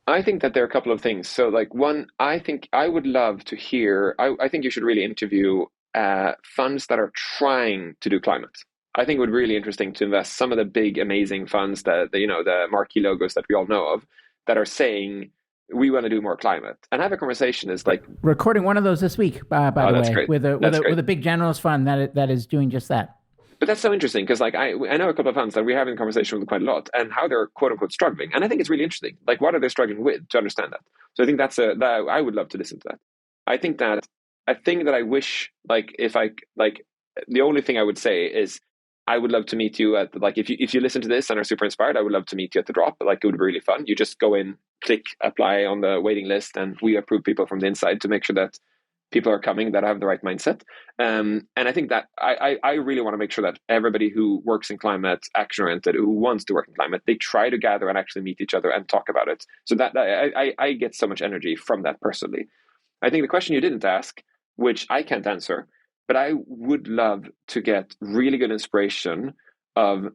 I think that there are a couple of things. So like one, I think I would love to hear, I think you should really interview funds that are trying to do climate. I think it would be really interesting to invest some of the big, amazing funds that, the marquee logos that we all know of, that are saying, we want to do more climate, and have a conversation. Is like recording one of those this week, by the way, great. with a big generalist fund that is doing just that. But that's so interesting because like I know a couple of funds that we're having a conversation with quite a lot, and how they're quote unquote struggling, and I think it's really interesting. Like what are they struggling with, to understand that? So I think that I would love to listen to that. I think that a thing that I wish, like if I like, the only thing I would say is, I would love to meet you at, like, if you listen to this and are super inspired, I would love to meet you at the drop. Like, it would be really fun. You just go in, click apply on the waiting list, and we approve people from the inside to make sure that people are coming that have the right mindset. And I think that I really want to make sure that everybody who works in climate, action oriented, who wants to work in climate, they try to gather and actually meet each other and talk about it. So that I get so much energy from that personally. I think the question you didn't ask, which I can't answer, but I would love to get really good inspiration of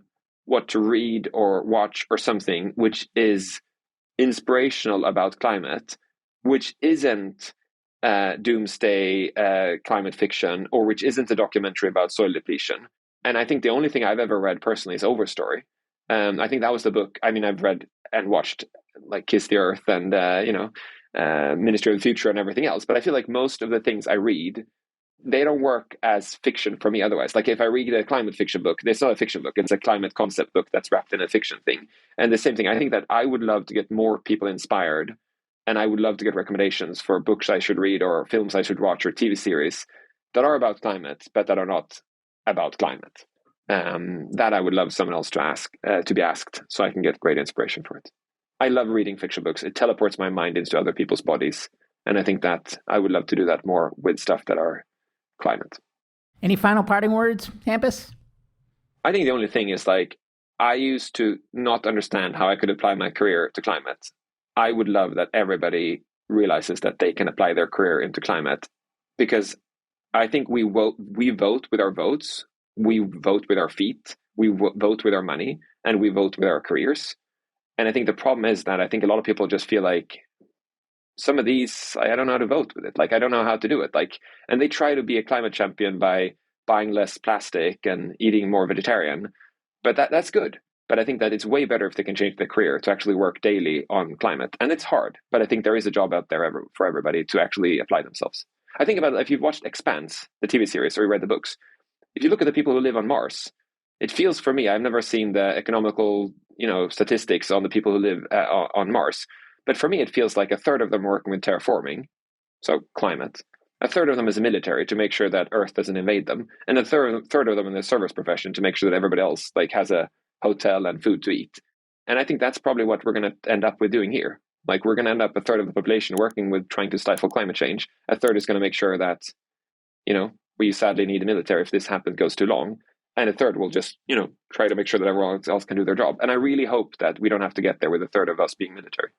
what to read or watch or something which is inspirational about climate, which isn't doomsday climate fiction, or which isn't a documentary about soil depletion. And I think the only thing I've ever read personally is Overstory. I think that was the book. I mean, I've read and watched like Kiss the Earth and Ministry of the Future and everything else, but I feel like most of the things I read, they don't work as fiction for me otherwise. Like if I read a climate fiction book, it's not a fiction book, it's a climate concept book that's wrapped in a fiction thing. And the same thing, I think that I would love to get more people inspired, and I would love to get recommendations for books I should read or films I should watch or TV series that are about climate, but that are not about climate. That I would love someone else to be asked, so I can get great inspiration for it. I love reading fiction books. It teleports my mind into other people's bodies. And I think that I would love to do that more with stuff that are climate. Any final parting words, Hampus? I think the only thing is, like, I used to not understand how I could apply my career to climate. I would love that everybody realizes that they can apply their career into climate, because I think we vote with our votes, we vote with our feet, we vote with our money, and we vote with our careers. And I think the problem is that I think a lot of people just feel like, some of these, I don't know how to vote with it. Like, I don't know how to do it. Like, and they try to be a climate champion by buying less plastic and eating more vegetarian. But that's good. But I think that it's way better if they can change their career to actually work daily on climate. And it's hard, but I think there is a job out there for everybody to actually apply themselves. I think about, if you've watched Expanse, the TV series, or you read the books, if you look at the people who live on Mars, it feels, for me, I've never seen the economical statistics on the people who live on Mars. But for me, it feels like a third of them working with terraforming, so climate. A third of them is the military to make sure that Earth doesn't invade them, and a third of them in the service profession to make sure that everybody else has a hotel and food to eat. And I think that's probably what we're going to end up with doing here. We're going to end up a third of the population working with trying to stifle climate change. A third is going to make sure that, we sadly need the military if this goes too long. And a third will just, try to make sure that everyone else can do their job. And I really hope that we don't have to get there with a third of us being military.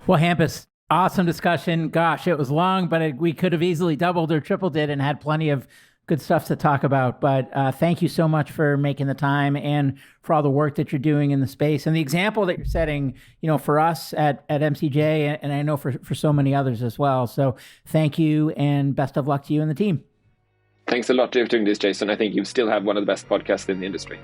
Well, Hampus, awesome discussion. Gosh, it was long, but we could have easily doubled or tripled it and had plenty of good stuff to talk about. But thank you so much for making the time and for all the work that you're doing in the space and the example that you're setting, for us at MCJ, and I know for so many others as well. So thank you, and best of luck to you and the team. Thanks a lot for doing this, Jason. I think you still have one of the best podcasts in the industry.